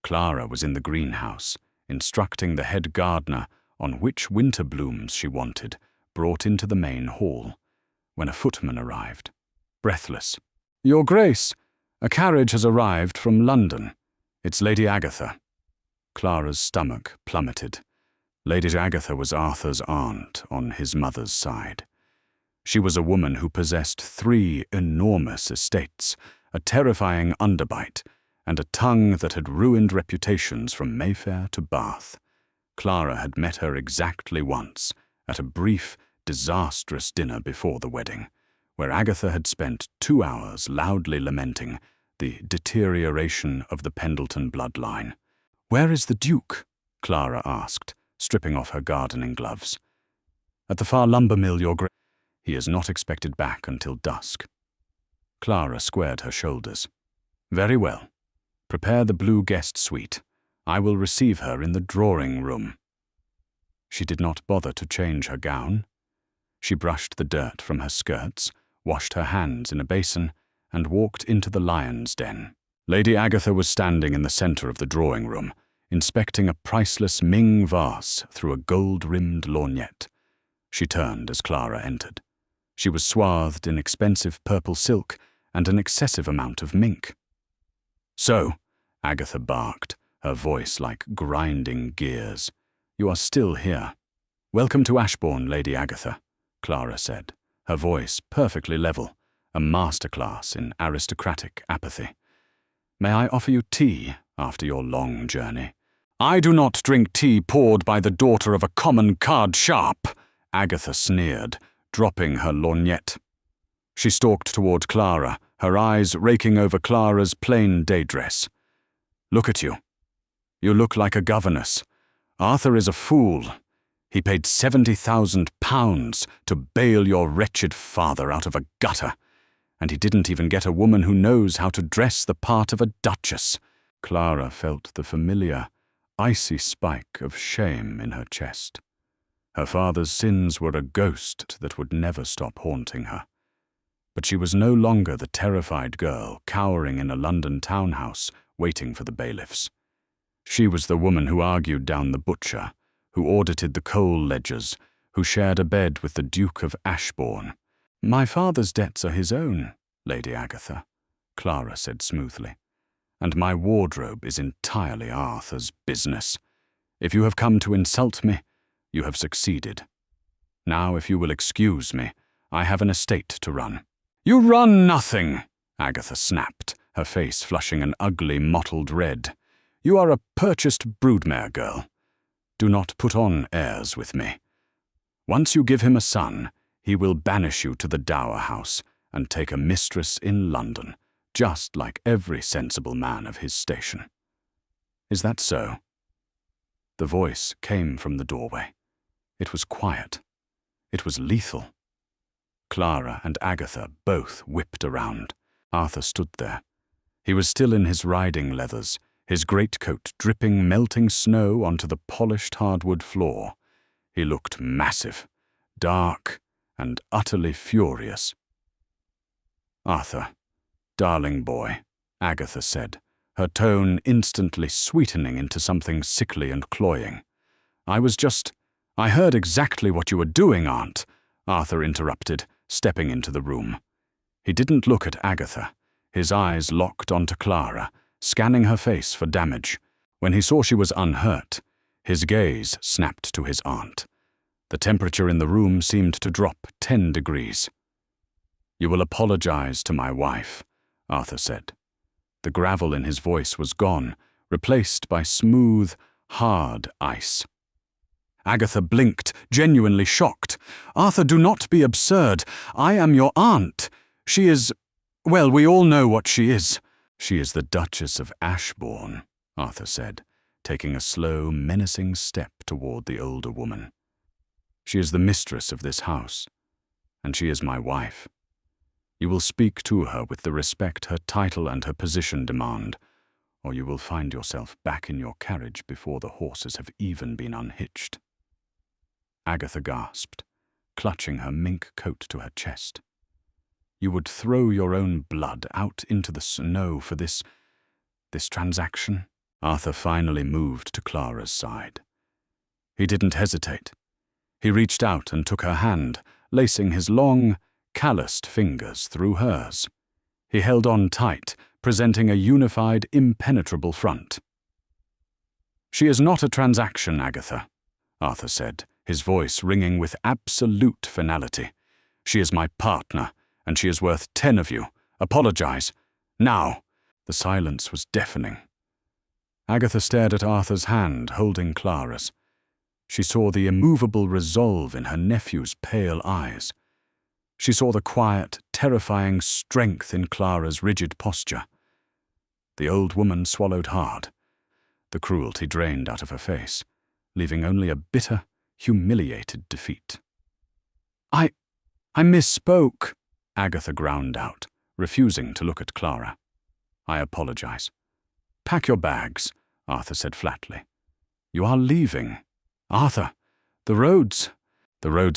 Speaker 1: Clara was in the greenhouse, instructing the head gardener on which winter blooms she wanted, brought into the main hall, when a footman arrived, breathless. "Your Grace, a carriage has arrived from London. It's Lady Agatha." Clara's stomach plummeted. Lady Agatha was Arthur's aunt on his mother's side. She was a woman who possessed 3 enormous estates, a terrifying underbite, and a tongue that had ruined reputations from Mayfair to Bath. Clara had met her exactly once, at a brief, disastrous dinner before the wedding, where Agatha had spent 2 hours loudly lamenting the deterioration of the Pendleton bloodline. "Where is the Duke?" Clara asked, stripping off her gardening gloves. "At the far lumber mill, Your Grace. He is not expected back until dusk." Clara squared her shoulders. "Very well. Prepare the blue guest suite. I will receive her in the drawing-room." She did not bother to change her gown. She brushed the dirt from her skirts, washed her hands in a basin, and walked into the lion's den. Lady Agatha was standing in the center of the drawing-room, inspecting a priceless Ming vase through a gold-rimmed lorgnette. She turned as Clara entered. She was swathed in expensive purple silk and an excessive amount of mink. "So," Agatha barked, her voice like grinding gears, "you are still here." "Welcome to Ashbourne, Lady Agatha," Clara said, her voice perfectly level, a masterclass in aristocratic apathy. "May I offer you tea after your long journey?" "I do not drink tea poured by the daughter of a common card sharp," Agatha sneered, dropping her lorgnette. She stalked toward Clara, her eyes raking over Clara's plain day dress. "Look at you. You look like a governess. Arthur is a fool. He paid £70,000 to bail your wretched father out of a gutter, and he didn't even get a woman who knows how to dress the part of a duchess." Clara felt the familiar, icy spike of shame in her chest. Her father's sins were a ghost that would never stop haunting her. But she was no longer the terrified girl cowering in a London townhouse waiting for the bailiffs. She was the woman who argued down the butcher, who audited the coal ledgers, who shared a bed with the Duke of Ashbourne. "My father's debts are his own, Lady Agatha," Clara said smoothly, "and my wardrobe is entirely Arthur's business. If you have come to insult me, you have succeeded. Now, if you will excuse me, I have an estate to run." "You run nothing," Agatha snapped, her face flushing an ugly mottled red. "You are a purchased broodmare girl. Do not put on airs with me. Once you give him a son, he will banish you to the dower house and take a mistress in London, just like every sensible man of his station. Is that so?" The voice came from the doorway. It was quiet. It was lethal. Clara and Agatha both whipped around. Arthur stood there. He was still in his riding leathers, his greatcoat dripping melting snow onto the polished hardwood floor. He looked massive, dark, and utterly furious. "Arthur, darling boy," Agatha said, her tone instantly sweetening into something sickly and cloying. I heard exactly what you were doing, Aunt," Arthur interrupted, stepping into the room. He didn't look at Agatha. His eyes locked onto Clara, scanning her face for damage. When he saw she was unhurt, his gaze snapped to his aunt. The temperature in the room seemed to drop 10 degrees. "You will apologize to my wife," Arthur said. The gravel in his voice was gone, replaced by smooth, hard ice. Agatha blinked, genuinely shocked. "Arthur, do not be absurd. I am your aunt. She is... well, we all know what she is." "She is the Duchess of Ashbourne," Arthur said, taking a slow, menacing step toward the older woman. "She is the mistress of this house, and she is my wife. You will speak to her with the respect her title and her position demand, or you will find yourself back in your carriage before the horses have even been unhitched." Agatha gasped, clutching her mink coat to her chest. "You would throw your own blood out into the snow for this transaction?" Arthur finally moved to Clara's side. He didn't hesitate. He reached out and took her hand, lacing his long, calloused fingers through hers. He held on tight, presenting a unified, impenetrable front. "She is not a transaction, Agatha," Arthur said, his voice ringing with absolute finality. "She is my partner, and she is worth 10 of you. Apologize. Now." The silence was deafening. Agatha stared at Arthur's hand, holding Clara's. She saw the immovable resolve in her nephew's pale eyes. She saw the quiet, terrifying strength in Clara's rigid posture. The old woman swallowed hard. The cruelty drained out of her face, leaving only a bitter, humiliated defeat. I misspoke," Agatha ground out, refusing to look at Clara. "I apologize." "Pack your bags," Arthur said flatly. "You are leaving." "Arthur, the roads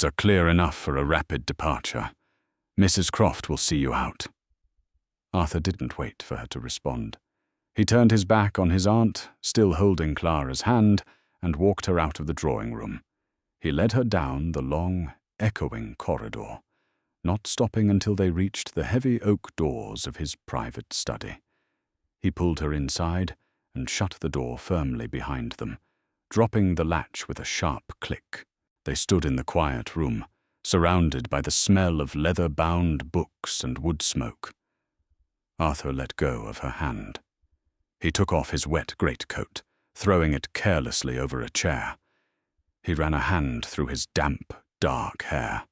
Speaker 1: are clear enough for a rapid departure. Mrs. Croft will see you out." Arthur didn't wait for her to respond. He turned his back on his aunt, still holding Clara's hand, and walked her out of the drawing-room. He led her down the long, echoing corridor, not stopping until they reached the heavy oak doors of his private study. He pulled her inside and shut the door firmly behind them, dropping the latch with a sharp click. They stood in the quiet room, surrounded by the smell of leather-bound books and wood smoke. Arthur let go of her hand. He took off his wet greatcoat, throwing it carelessly over a chair. He ran a hand through his damp, dark hair.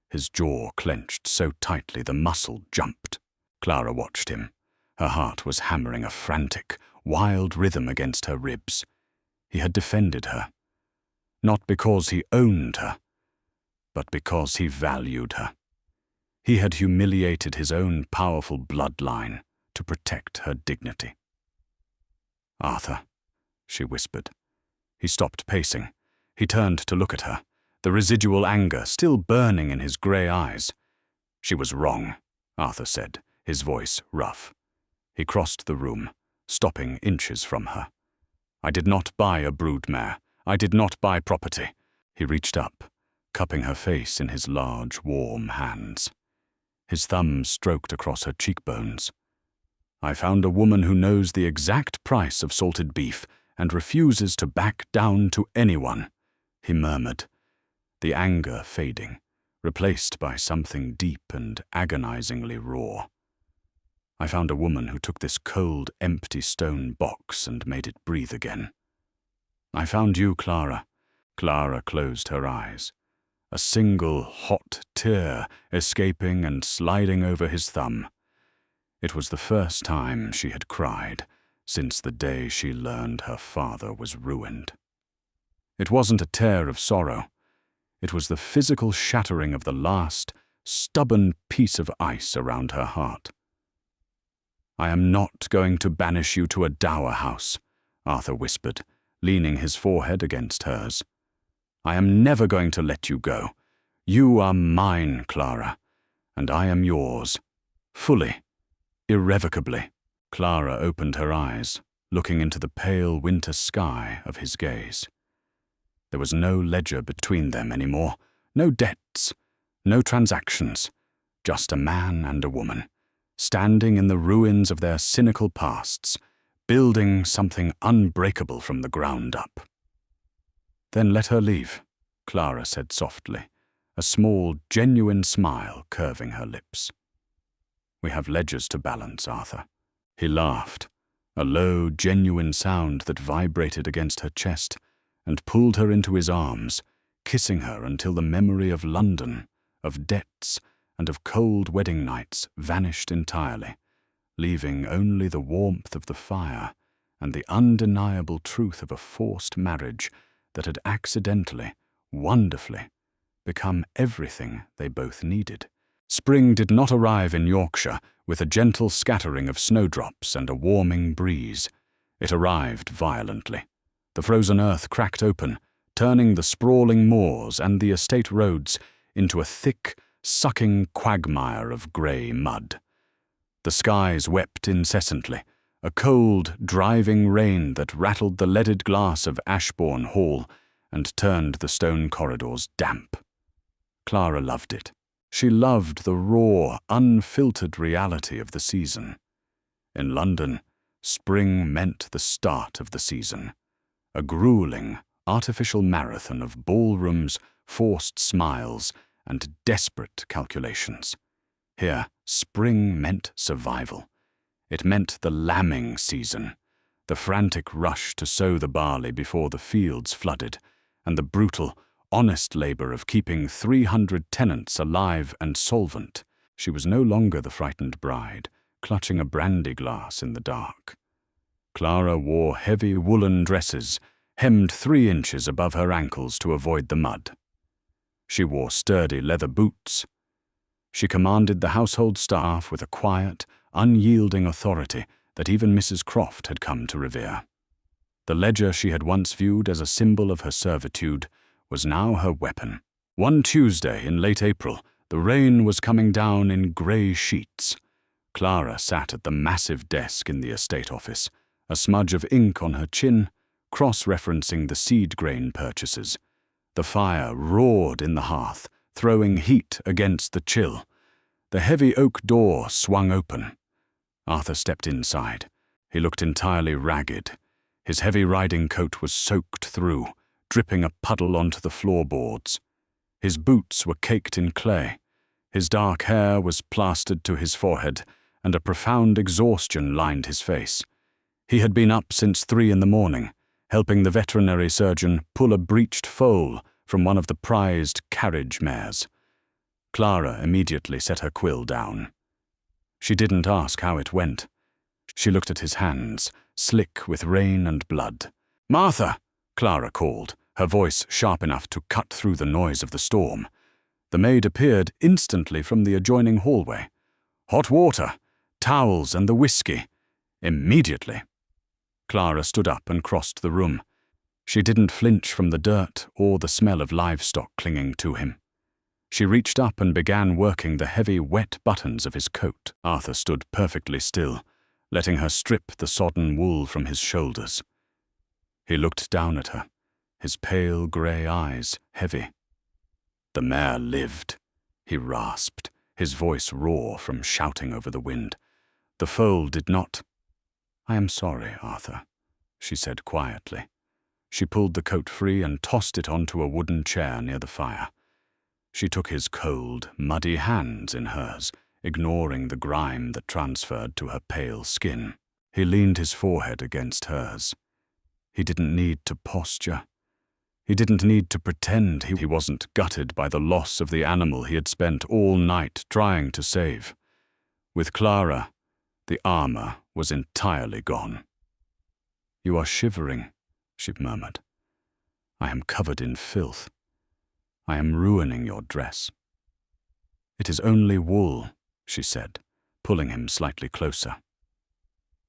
Speaker 1: His jaw clenched so tightly the muscle jumped. Clara watched him. Her heart was hammering a frantic, wild rhythm against her ribs. He had defended her, not because he owned her, but because he valued her. He had humiliated his own powerful bloodline to protect her dignity. "Arthur," she whispered. He stopped pacing. He turned to look at her, the residual anger still burning in his grey eyes. "She was wrong," Arthur said, his voice rough. He crossed the room, stopping inches from her. "I did not buy a broodmare. I did not buy property." He reached up, cupping her face in his large, warm hands. His thumb stroked across her cheekbones. "I found a woman who knows the exact price of salted beef and refuses to back down to anyone," he murmured, the anger fading, replaced by something deep and agonizingly raw. "I found a woman who took this cold, empty stone box and made it breathe again. I found you, Clara." Clara closed her eyes, a single hot tear escaping and sliding over his thumb. It was the first time she had cried since the day she learned her father was ruined. It wasn't a tear of sorrow. It was the physical shattering of the last, stubborn piece of ice around her heart. "I am not going to banish you to a dower house," Arthur whispered, leaning his forehead against hers. "I am never going to let you go. You are mine, Clara, and I am yours, fully, irrevocably." Clara opened her eyes, looking into the pale winter sky of his gaze. There was no ledger between them anymore, no debts, no transactions, just a man and a woman, standing in the ruins of their cynical pasts, building something unbreakable from the ground up. "Then let her leave," Clara said softly, a small, genuine smile curving her lips. "We have ledgers to balance, Arthur." He laughed, a low, genuine sound that vibrated against her chest, and pulled her into his arms, kissing her until the memory of London, of debts, and of cold wedding nights vanished entirely, leaving only the warmth of the fire and the undeniable truth of a forced marriage that had accidentally, wonderfully, become everything they both needed. Spring did not arrive in Yorkshire with a gentle scattering of snowdrops and a warming breeze. It arrived violently. The frozen earth cracked open, turning the sprawling moors and the estate roads into a thick, sucking quagmire of grey mud. The skies wept incessantly, a cold, driving rain that rattled the leaded glass of Ashbourne Hall and turned the stone corridors damp. Clara loved it. She loved the raw, unfiltered reality of the season. In London, spring meant the start of the season, a grueling, artificial marathon of ballrooms, forced smiles, and desperate calculations. Here, spring meant survival. It meant the lambing season, the frantic rush to sow the barley before the fields flooded, and the brutal, honest labor of keeping 300 tenants alive and solvent. She was no longer the frightened bride, clutching a brandy glass in the dark. Clara wore heavy woolen dresses, hemmed 3 inches above her ankles to avoid the mud. She wore sturdy leather boots. She commanded the household staff with a quiet, unyielding authority that even Mrs. Croft had come to revere. The ledger she had once viewed as a symbol of her servitude was now her weapon. One Tuesday in late April, the rain was coming down in grey sheets. Clara sat at the massive desk in the estate office, a smudge of ink on her chin, cross-referencing the seed grain purchases. The fire roared in the hearth, throwing heat against the chill. The heavy oak door swung open. Arthur stepped inside. He looked entirely ragged. His heavy riding coat was soaked through, dripping a puddle onto the floorboards. His boots were caked in clay. His dark hair was plastered to his forehead, and a profound exhaustion lined his face. He had been up since 3 in the morning, helping the veterinary surgeon pull a breached foal from one of the prized carriage mares. Clara immediately set her quill down. She didn't ask how it went. She looked at his hands, slick with rain and blood. "Martha!" Clara called, her voice sharp enough to cut through the noise of the storm. The maid appeared instantly from the adjoining hallway. "Hot water, towels and the whiskey. Immediately." Clara stood up and crossed the room. She didn't flinch from the dirt or the smell of livestock clinging to him. She reached up and began working the heavy, wet buttons of his coat. Arthur stood perfectly still, letting her strip the sodden wool from his shoulders. He looked down at her, his pale grey eyes heavy. "The mare lived," he rasped, his voice raw from shouting over the wind. "The foal did not." "I am sorry, Arthur," she said quietly. She pulled the coat free and tossed it onto a wooden chair near the fire. She took his cold, muddy hands in hers, ignoring the grime that transferred to her pale skin. He leaned his forehead against hers. He didn't need to posture. He didn't need to pretend he wasn't gutted by the loss of the animal he had spent all night trying to save. With Clara, the armor was entirely gone. "You are shivering," she murmured. "I am covered in filth. I am ruining your dress." "It is only wool," she said, pulling him slightly closer.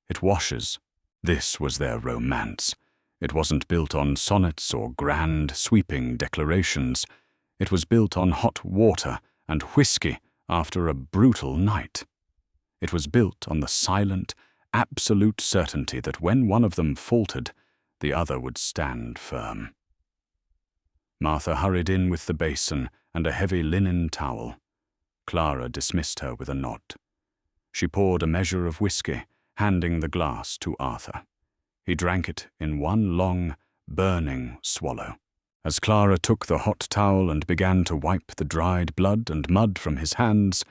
Speaker 1: "It washes." This was their romance. It wasn't built on sonnets or grand, sweeping declarations. It was built on hot water and whiskey after a brutal night. It was built on the silent, absolute certainty that when one of them faltered, the other would stand firm. Martha hurried in with the basin and a heavy linen towel. Clara dismissed her with a nod. She poured a measure of whiskey, handing the glass to Arthur. He drank it in one long, burning swallow. As Clara took the hot towel and began to wipe the dried blood and mud from his hands,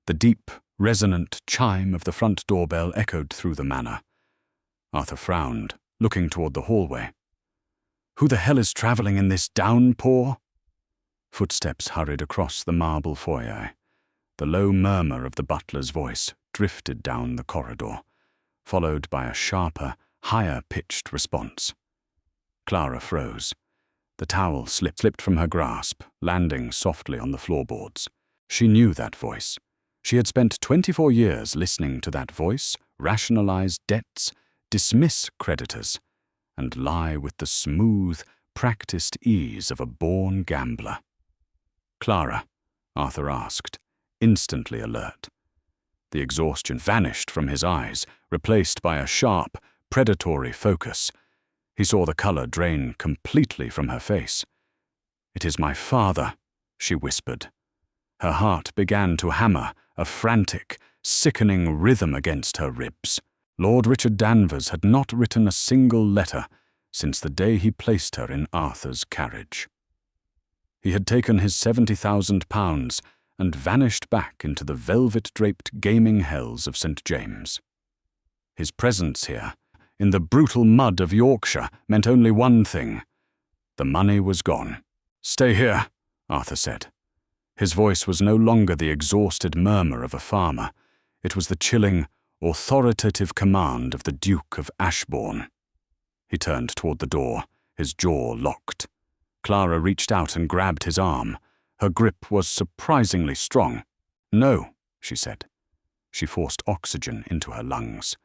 Speaker 1: the deep, resonant chime of the front doorbell echoed through the manor. Arthur frowned, looking toward the hallway. "Who the hell is traveling in this downpour?" Footsteps hurried across the marble foyer. The low murmur of the butler's voice drifted down the corridor, followed by a sharper, higher-pitched response. Clara froze. The towel slipped from her grasp, landing softly on the floorboards. She knew that voice. She had spent 24 years listening to that voice rationalize debts, dismiss creditors, and lie with the smooth, practiced ease of a born gambler. "Clara," Arthur asked, instantly alert. The exhaustion vanished from his eyes, replaced by a sharp, predatory focus. He saw the color drain completely from her face. "It is my father," she whispered. Her heart began to hammer, a frantic, sickening rhythm against her ribs. Lord Richard Danvers had not written a single letter since the day he placed her in Arthur's carriage. He had taken his £70,000 and vanished back into the velvet-draped gaming hells of St. James. His presence here, in the brutal mud of Yorkshire, meant only one thing: The money was gone. "Stay here," Arthur said. His voice was no longer the exhausted murmur of a farmer. It was the chilling, authoritative command of the Duke of Ashbourne. He turned toward the door, his jaw locked. Clara reached out and grabbed his arm. Her grip was surprisingly strong. "No," she said. She forced oxygen into her lungs.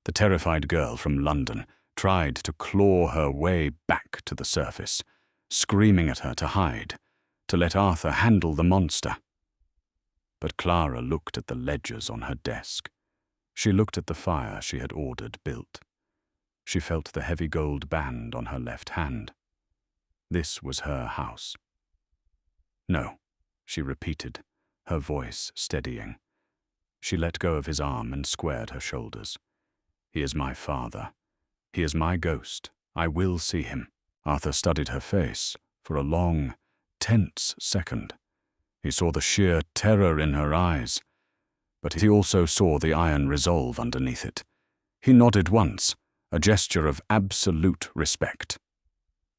Speaker 1: The terrified girl from London tried to claw her way back to the surface, screaming at her to hide, to let Arthur handle the monster. But Clara looked at the ledgers on her desk. She looked at the fire she had ordered built. She felt the heavy gold band on her left hand. This was her house. "No," she repeated, her voice steadying. She let go of his arm and squared her shoulders. "He is my father. He is my ghost. I will see him." Arthur studied her face for a long, tense second. He saw the sheer terror in her eyes, but he also saw the iron resolve underneath it. He nodded once, a gesture of absolute respect.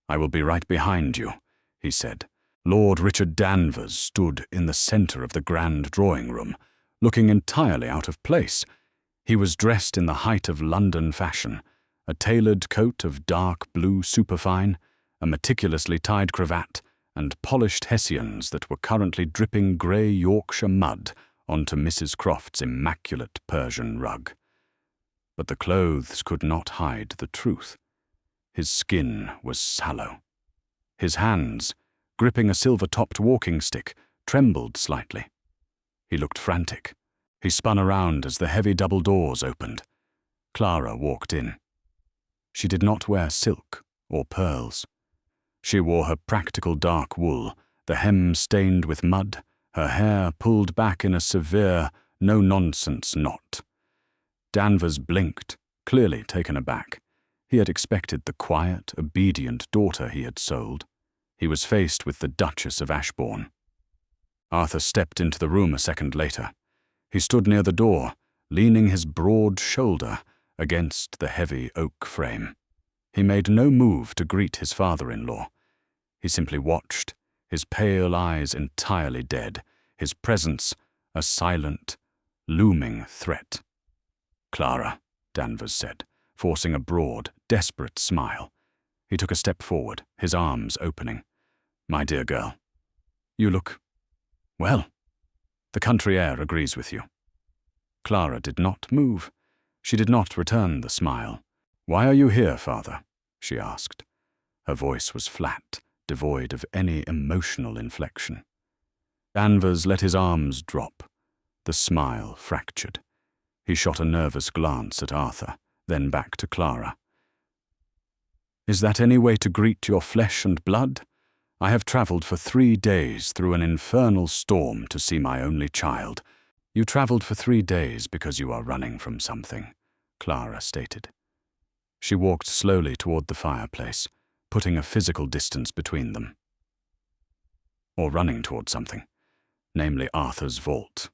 Speaker 1: "I will be right behind you," he said. Lord Richard Danvers stood in the center of the grand drawing room, looking entirely out of place. He was dressed in the height of London fashion, a tailored coat of dark blue superfine, a meticulously tied cravat, and polished hessians that were currently dripping grey Yorkshire mud onto Mrs. Croft's immaculate Persian rug. But the clothes could not hide the truth. His skin was sallow. His hands, gripping a silver-topped walking stick, trembled slightly. He looked frantic. He spun around as the heavy double doors opened. Clara walked in. She did not wear silk or pearls. She wore her practical dark wool, the hem stained with mud, her hair pulled back in a severe, no-nonsense knot. Danvers blinked, clearly taken aback. He had expected the quiet, obedient daughter he had sold. He was faced with the Duchess of Ashbourne. Arthur stepped into the room a second later. He stood near the door, leaning his broad shoulder against the heavy oak frame. He made no move to greet his father-in-law. He simply watched, his pale eyes entirely dead, his presence a silent, looming threat. "Clara," Danvers said, forcing a broad, desperate smile. He took a step forward, his arms opening. "My dear girl, you look, well, the country air agrees with you." Clara did not move. She did not return the smile. "Why are you here, father?" she asked. Her voice was flat, devoid of any emotional inflection. Danvers let his arms drop. The smile fractured. He shot a nervous glance at Arthur, then back to Clara. "Is that any way to greet your flesh and blood? I have traveled for 3 days through an infernal storm to see my only child." "You traveled for 3 days because you are running from something," Clara stated. She walked slowly toward the fireplace, putting a physical distance between them. "Or running toward something, namely Arthur's vault.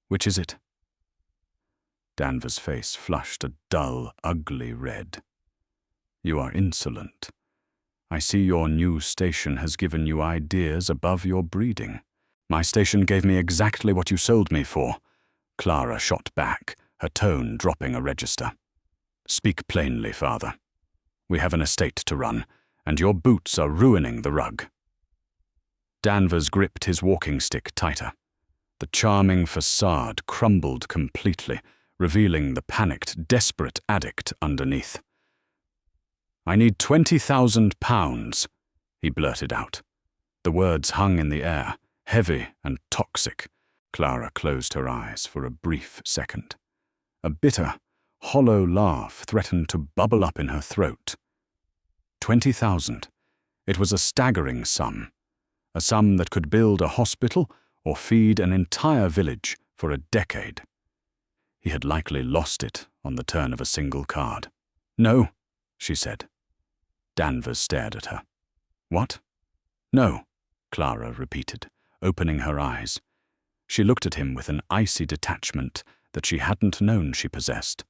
Speaker 1: Which is it?" Danvers' face flushed a dull, ugly red. "You are insolent. I see your new station has given you ideas above your breeding." "My station gave me exactly what you sold me for," Clara shot back, her tone dropping a register. "Speak plainly, father. We have an estate to run, and your boots are ruining the rug." Danvers gripped his walking stick tighter. The charming facade crumbled completely, revealing the panicked, desperate addict underneath. "I need £20,000, he blurted out. The words hung in the air, heavy and toxic. Clara closed her eyes for a brief second. A bitter, hollow laugh threatened to bubble up in her throat. 20,000. It was a staggering sum. A sum that could build a hospital or feed an entire village for a decade. He had likely lost it on the turn of a single card. "No," she said. Danvers stared at her. "What?" "No," Clara repeated, opening her eyes. She looked at him with an icy detachment that she hadn't known she possessed.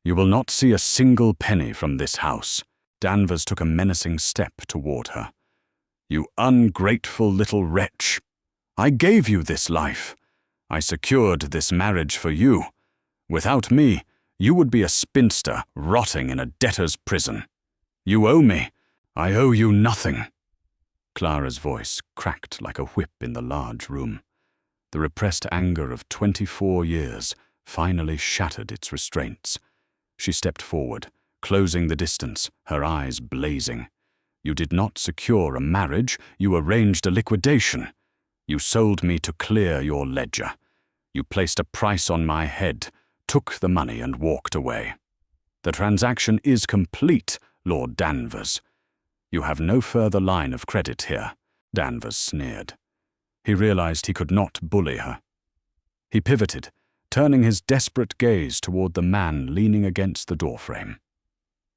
Speaker 1: "You will not see a single penny from this house," Danvers took a menacing step toward her. "You ungrateful little wretch! I gave you this life. I secured this marriage for you. Without me, you would be a spinster rotting in a debtor's prison. You owe me. I owe you nothing." Clara's voice cracked like a whip in the large room. The repressed anger of 24 years finally shattered its restraints. She stepped forward, closing the distance, her eyes blazing. "You did not secure a marriage, you arranged a liquidation. You sold me to clear your ledger. You placed a price on my head, took the money and walked away. The transaction is complete, Lord Danvers. You have no further line of credit here." Danvers sneered. He realized he could not bully her. He pivoted, turning his desperate gaze toward the man leaning against the doorframe.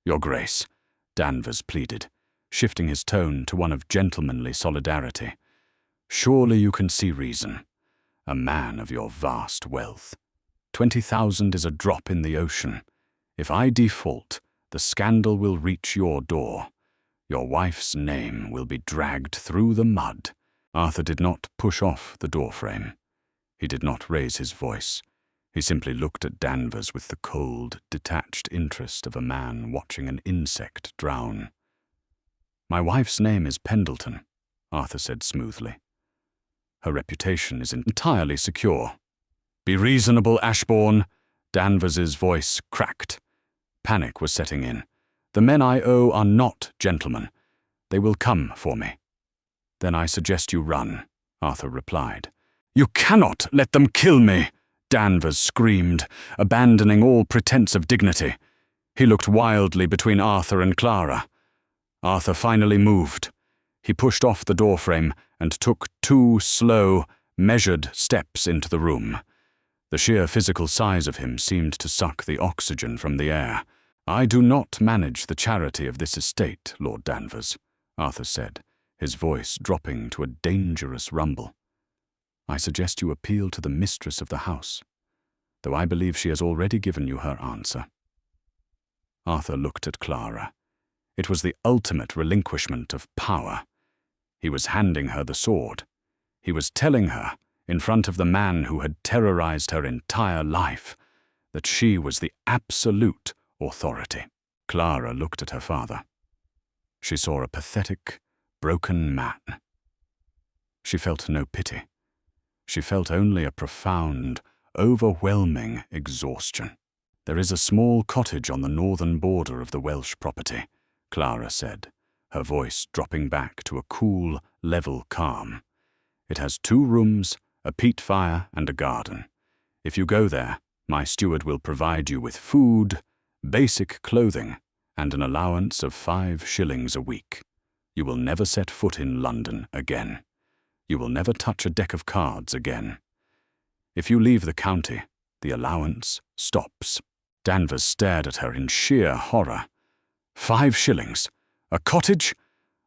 Speaker 1: "Your Grace," Danvers pleaded, shifting his tone to one of gentlemanly solidarity. "Surely you can see reason. A man of your vast wealth. 20,000 is a drop in the ocean. If I default, the scandal will reach your door. Your wife's name will be dragged through the mud." Arthur did not push off the doorframe. He did not raise his voice. He simply looked at Danvers with the cold, detached interest of a man watching an insect drown. "My wife's name is Pendleton," Arthur said smoothly. "Her reputation is entirely secure." "Be reasonable, Ashbourne," Danvers's voice cracked. Panic was setting in. "The men I owe are not gentlemen. They will come for me." "Then I suggest you run," Arthur replied. "You cannot let them kill me!" Danvers screamed, abandoning all pretense of dignity. He looked wildly between Arthur and Clara. Arthur finally moved. He pushed off the doorframe and took 2 slow, measured steps into the room. The sheer physical size of him seemed to suck the oxygen from the air. "I do not manage the charity of this estate, Lord Danvers," Arthur said, his voice dropping to a dangerous rumble. "I suggest you appeal to the mistress of the house, though I believe she has already given you her answer." Arthur looked at Clara. It was the ultimate relinquishment of power. He was handing her the sword. He was telling her, in front of the man who had terrorized her entire life, that she was the absolute authority. Clara looked at her father. She saw a pathetic, broken man. She felt no pity. She felt only a profound, overwhelming exhaustion. "There is a small cottage on the northern border of the Welsh property," Clara said, her voice dropping back to a cool, level calm. "It has 2 rooms, a peat fire, and a garden. If you go there, my steward will provide you with food, basic clothing, and an allowance of 5 shillings a week. You will never set foot in London again. You will never touch a deck of cards again. If you leave the county, the allowance stops." Danvers stared at her in sheer horror. 5 shillings? A cottage?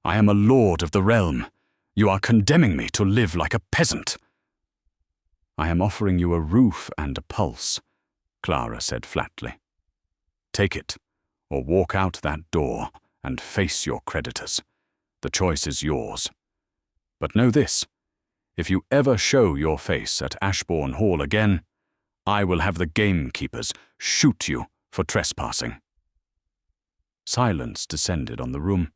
Speaker 1: I am a lord of the realm. You are condemning me to live like a peasant." "I am offering you a roof and a pulse," Clara said flatly. "Take it, or walk out that door and face your creditors. The choice is yours. But know this, if you ever show your face at Ashbourne Hall again, I will have the gamekeepers shoot you for trespassing." Silence descended on the room.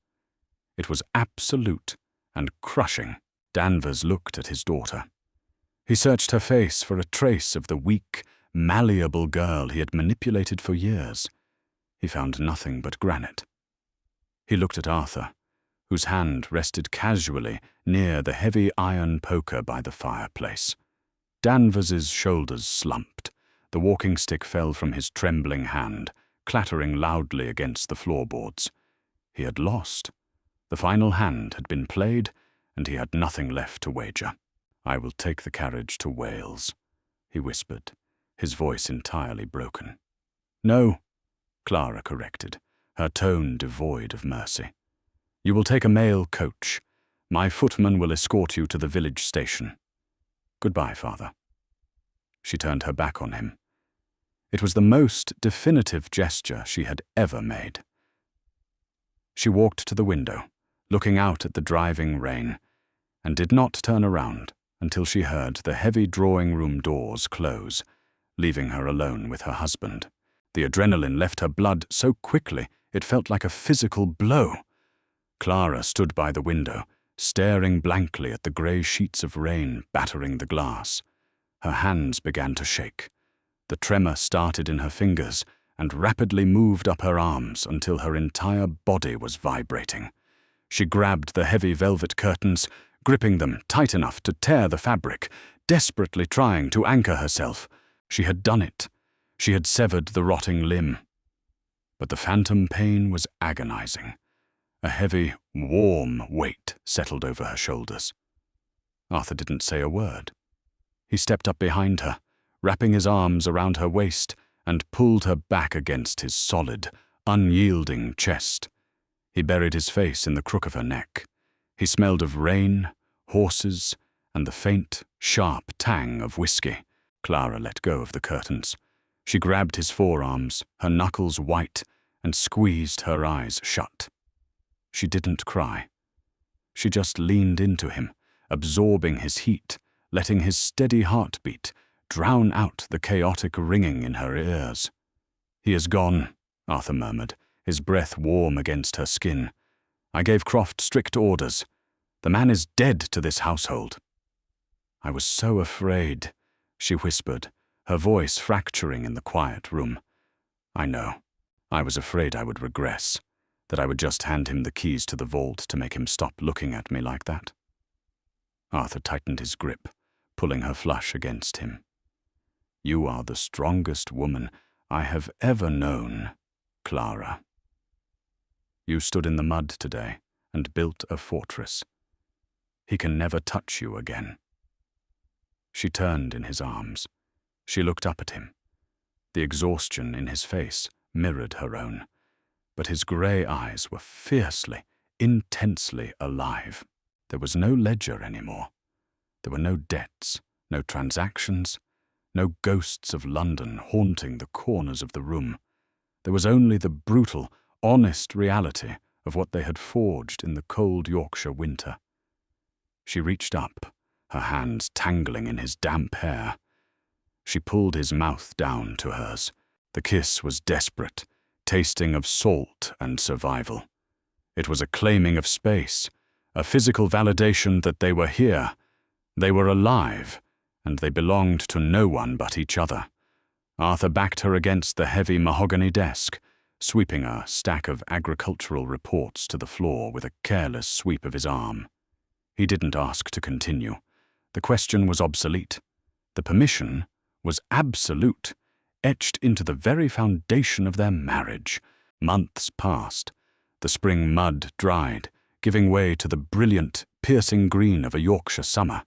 Speaker 1: It was absolute and crushing. Danvers looked at his daughter. He searched her face for a trace of the weak, malleable girl he had manipulated for years. He found nothing but granite. He looked at Arthur, whose hand rested casually near the heavy iron poker by the fireplace. Danvers's shoulders slumped. The walking stick fell from his trembling hand, clattering loudly against the floorboards. He had lost. The final hand had been played, and he had nothing left to wager. "I will take the carriage to Wales," he whispered, his voice entirely broken. "No," Clara corrected, her tone devoid of mercy. "You will take a mail coach. My footman will escort you to the village station. Goodbye, father." She turned her back on him. It was the most definitive gesture she had ever made. She walked to the window, looking out at the driving rain, and did not turn around until she heard the heavy drawing-room doors close, leaving her alone with her husband. The adrenaline left her blood so quickly it felt like a physical blow. Clara stood by the window, staring blankly at the grey sheets of rain battering the glass. Her hands began to shake. The tremor started in her fingers and rapidly moved up her arms until her entire body was vibrating. She grabbed the heavy velvet curtains, gripping them tight enough to tear the fabric, desperately trying to anchor herself. She had done it. She had severed the rotting limb. But the phantom pain was agonizing. A heavy, warm weight settled over her shoulders. Arthur didn't say a word. He stepped up behind her, wrapping his arms around her waist, and pulled her back against his solid, unyielding chest. He buried his face in the crook of her neck. He smelled of rain, horses, and the faint, sharp tang of whiskey. Clara let go of the curtains. She grabbed his forearms, her knuckles white, and squeezed her eyes shut. She didn't cry. She just leaned into him, absorbing his heat, letting his steady heartbeat drown out the chaotic ringing in her ears. "He is gone," Arthur murmured, his breath warm against her skin. "I gave Croft strict orders. The man is dead to this household." "I was so afraid," she whispered, her voice fracturing in the quiet room. "I know. I was afraid I would regress, that I would just hand him the keys to the vault to make him stop looking at me like that." Arthur tightened his grip, pulling her flush against him. "You are the strongest woman I have ever known, Clara. You stood in the mud today and built a fortress. He can never touch you again." She turned in his arms. She looked up at him. The exhaustion in his face mirrored her own, but his grey eyes were fiercely, intensely alive. There was no ledger anymore. There were no debts, no transactions, no ghosts of London haunting the corners of the room. There was only the brutal, honest reality of what they had forged in the cold Yorkshire winter. She reached up, her hands tangling in his damp hair. She pulled his mouth down to hers. The kiss was desperate, tasting of salt and survival. It was a claiming of space, a physical validation that they were here. They were alive, and they belonged to no one but each other. Arthur backed her against the heavy mahogany desk, sweeping a stack of agricultural reports to the floor with a careless sweep of his arm. He didn't ask to continue. The question was obsolete. The permission was absolute, etched into the very foundation of their marriage. Months passed. The spring mud dried, giving way to the brilliant, piercing green of a Yorkshire summer.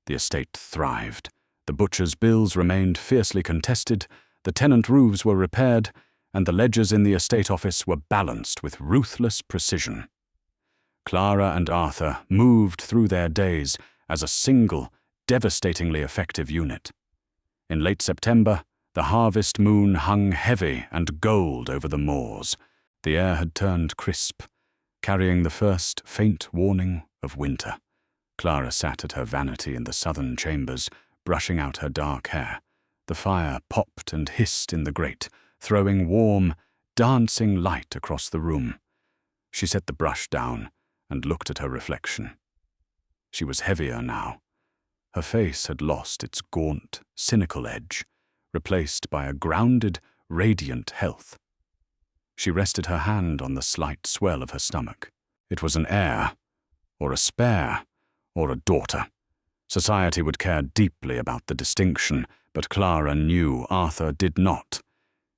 Speaker 1: The estate thrived. The butcher's bills remained fiercely contested, the tenant roofs were repaired, and the ledgers in the estate office were balanced with ruthless precision. Clara and Arthur moved through their days as a single, devastatingly effective unit. In late September, the harvest moon hung heavy and gold over the moors. The air had turned crisp, carrying the first faint warning of winter. Clara sat at her vanity in the southern chambers, brushing out her dark hair. The fire popped and hissed in the grate, throwing warm, dancing light across the room. She set the brush down and looked at her reflection. She was heavier now. Her face had lost its gaunt, cynical edge, replaced by a grounded, radiant health. She rested her hand on the slight swell of her stomach. It was an heir, or a spare, or a daughter. Society would care deeply about the distinction, but Clara knew Arthur did not.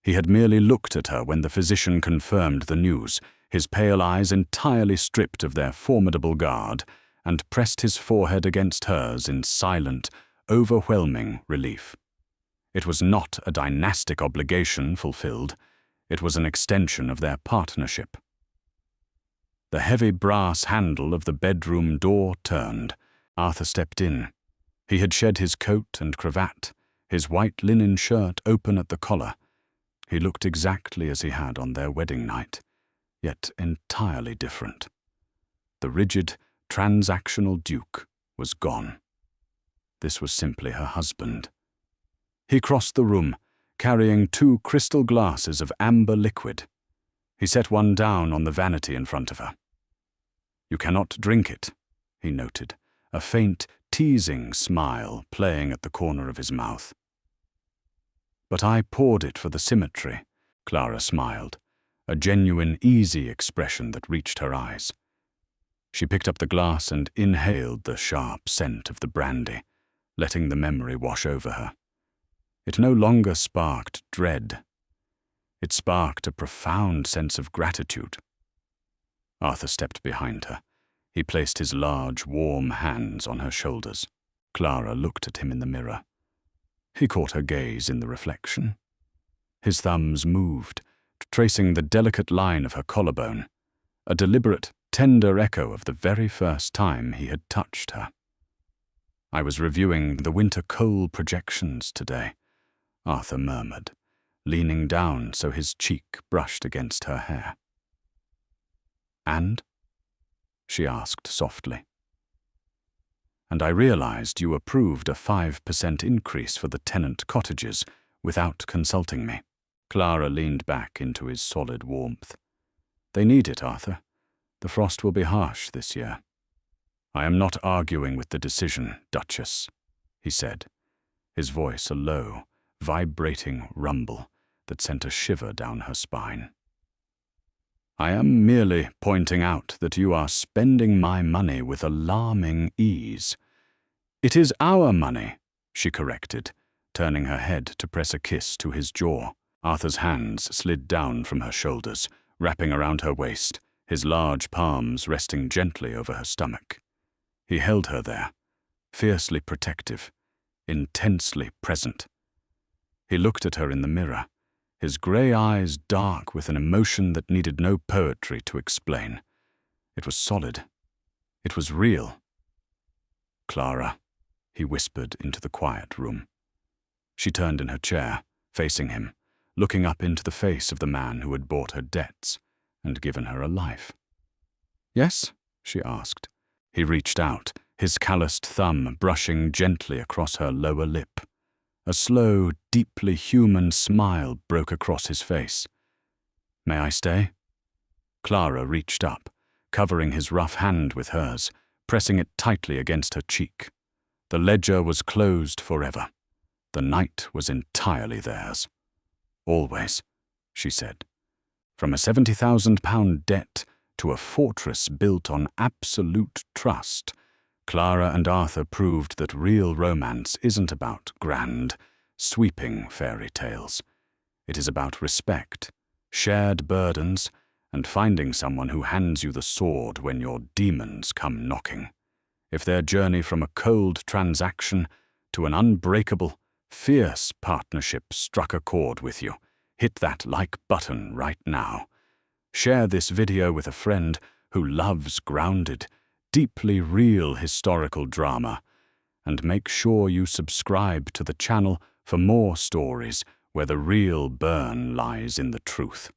Speaker 1: He had merely looked at her when the physician confirmed the news, his pale eyes entirely stripped of their formidable guard, and pressed his forehead against hers in silent, overwhelming relief. It was not a dynastic obligation fulfilled. It was an extension of their partnership. The heavy brass handle of the bedroom door turned. Arthur stepped in. He had shed his coat and cravat, his white linen shirt open at the collar. He looked exactly as he had on their wedding night. yet entirely different. The rigid, transactional Duke was gone. This was simply her husband. He crossed the room, carrying 2 crystal glasses of amber liquid. He set one down on the vanity in front of her. "You cannot drink it," he noted, a faint, teasing smile playing at the corner of his mouth. "But I poured it for the symmetry," Clara smiled, a genuine, easy expression that reached her eyes. She picked up the glass and inhaled the sharp scent of the brandy, letting the memory wash over her. It no longer sparked dread. It sparked a profound sense of gratitude. Arthur stepped behind her. He placed his large, warm hands on her shoulders. Clara looked at him in the mirror. He caught her gaze in the reflection. His thumbs moved, tracing the delicate line of her collarbone, a deliberate, tender echo of the very first time he had touched her. "I was reviewing the winter coal projections today," Arthur murmured, leaning down so his cheek brushed against her hair. "And?" she asked softly. "And I realized you approved a 5% increase for the tenant cottages without consulting me." Clara leaned back into his solid warmth. "They need it, Arthur. The frost will be harsh this year." "I am not arguing with the decision, Duchess," he said, his voice a low, vibrating rumble that sent a shiver down her spine. "I am merely pointing out that you are spending my money with alarming ease." "It is our money," she corrected, turning her head to press a kiss to his jaw. Arthur's hands slid down from her shoulders, wrapping around her waist, his large palms resting gently over her stomach. He held her there, fiercely protective, intensely present. He looked at her in the mirror, his grey eyes dark with an emotion that needed no poetry to explain. It was solid. It was real. "Clara," he whispered into the quiet room. She turned in her chair, facing him, looking up into the face of the man who had bought her debts and given her a life. "Yes?" she asked. He reached out, his calloused thumb brushing gently across her lower lip. A slow, deeply human smile broke across his face. "May I stay?" Clara reached up, covering his rough hand with hers, pressing it tightly against her cheek. The ledger was closed forever. The night was entirely theirs. "Always," she said. From a £70,000 debt to a fortress built on absolute trust, Clara and Arthur proved that real romance isn't about grand, sweeping fairy tales. It is about respect, shared burdens, and finding someone who hands you the sword when your demons come knocking. If their journey from a cold transaction to an unbreakable, fierce partnership struck a chord with you, hit that like button right now. Share this video with a friend who loves grounded, deeply real historical drama, and make sure you subscribe to the channel for more stories where the real burn lies in the truth.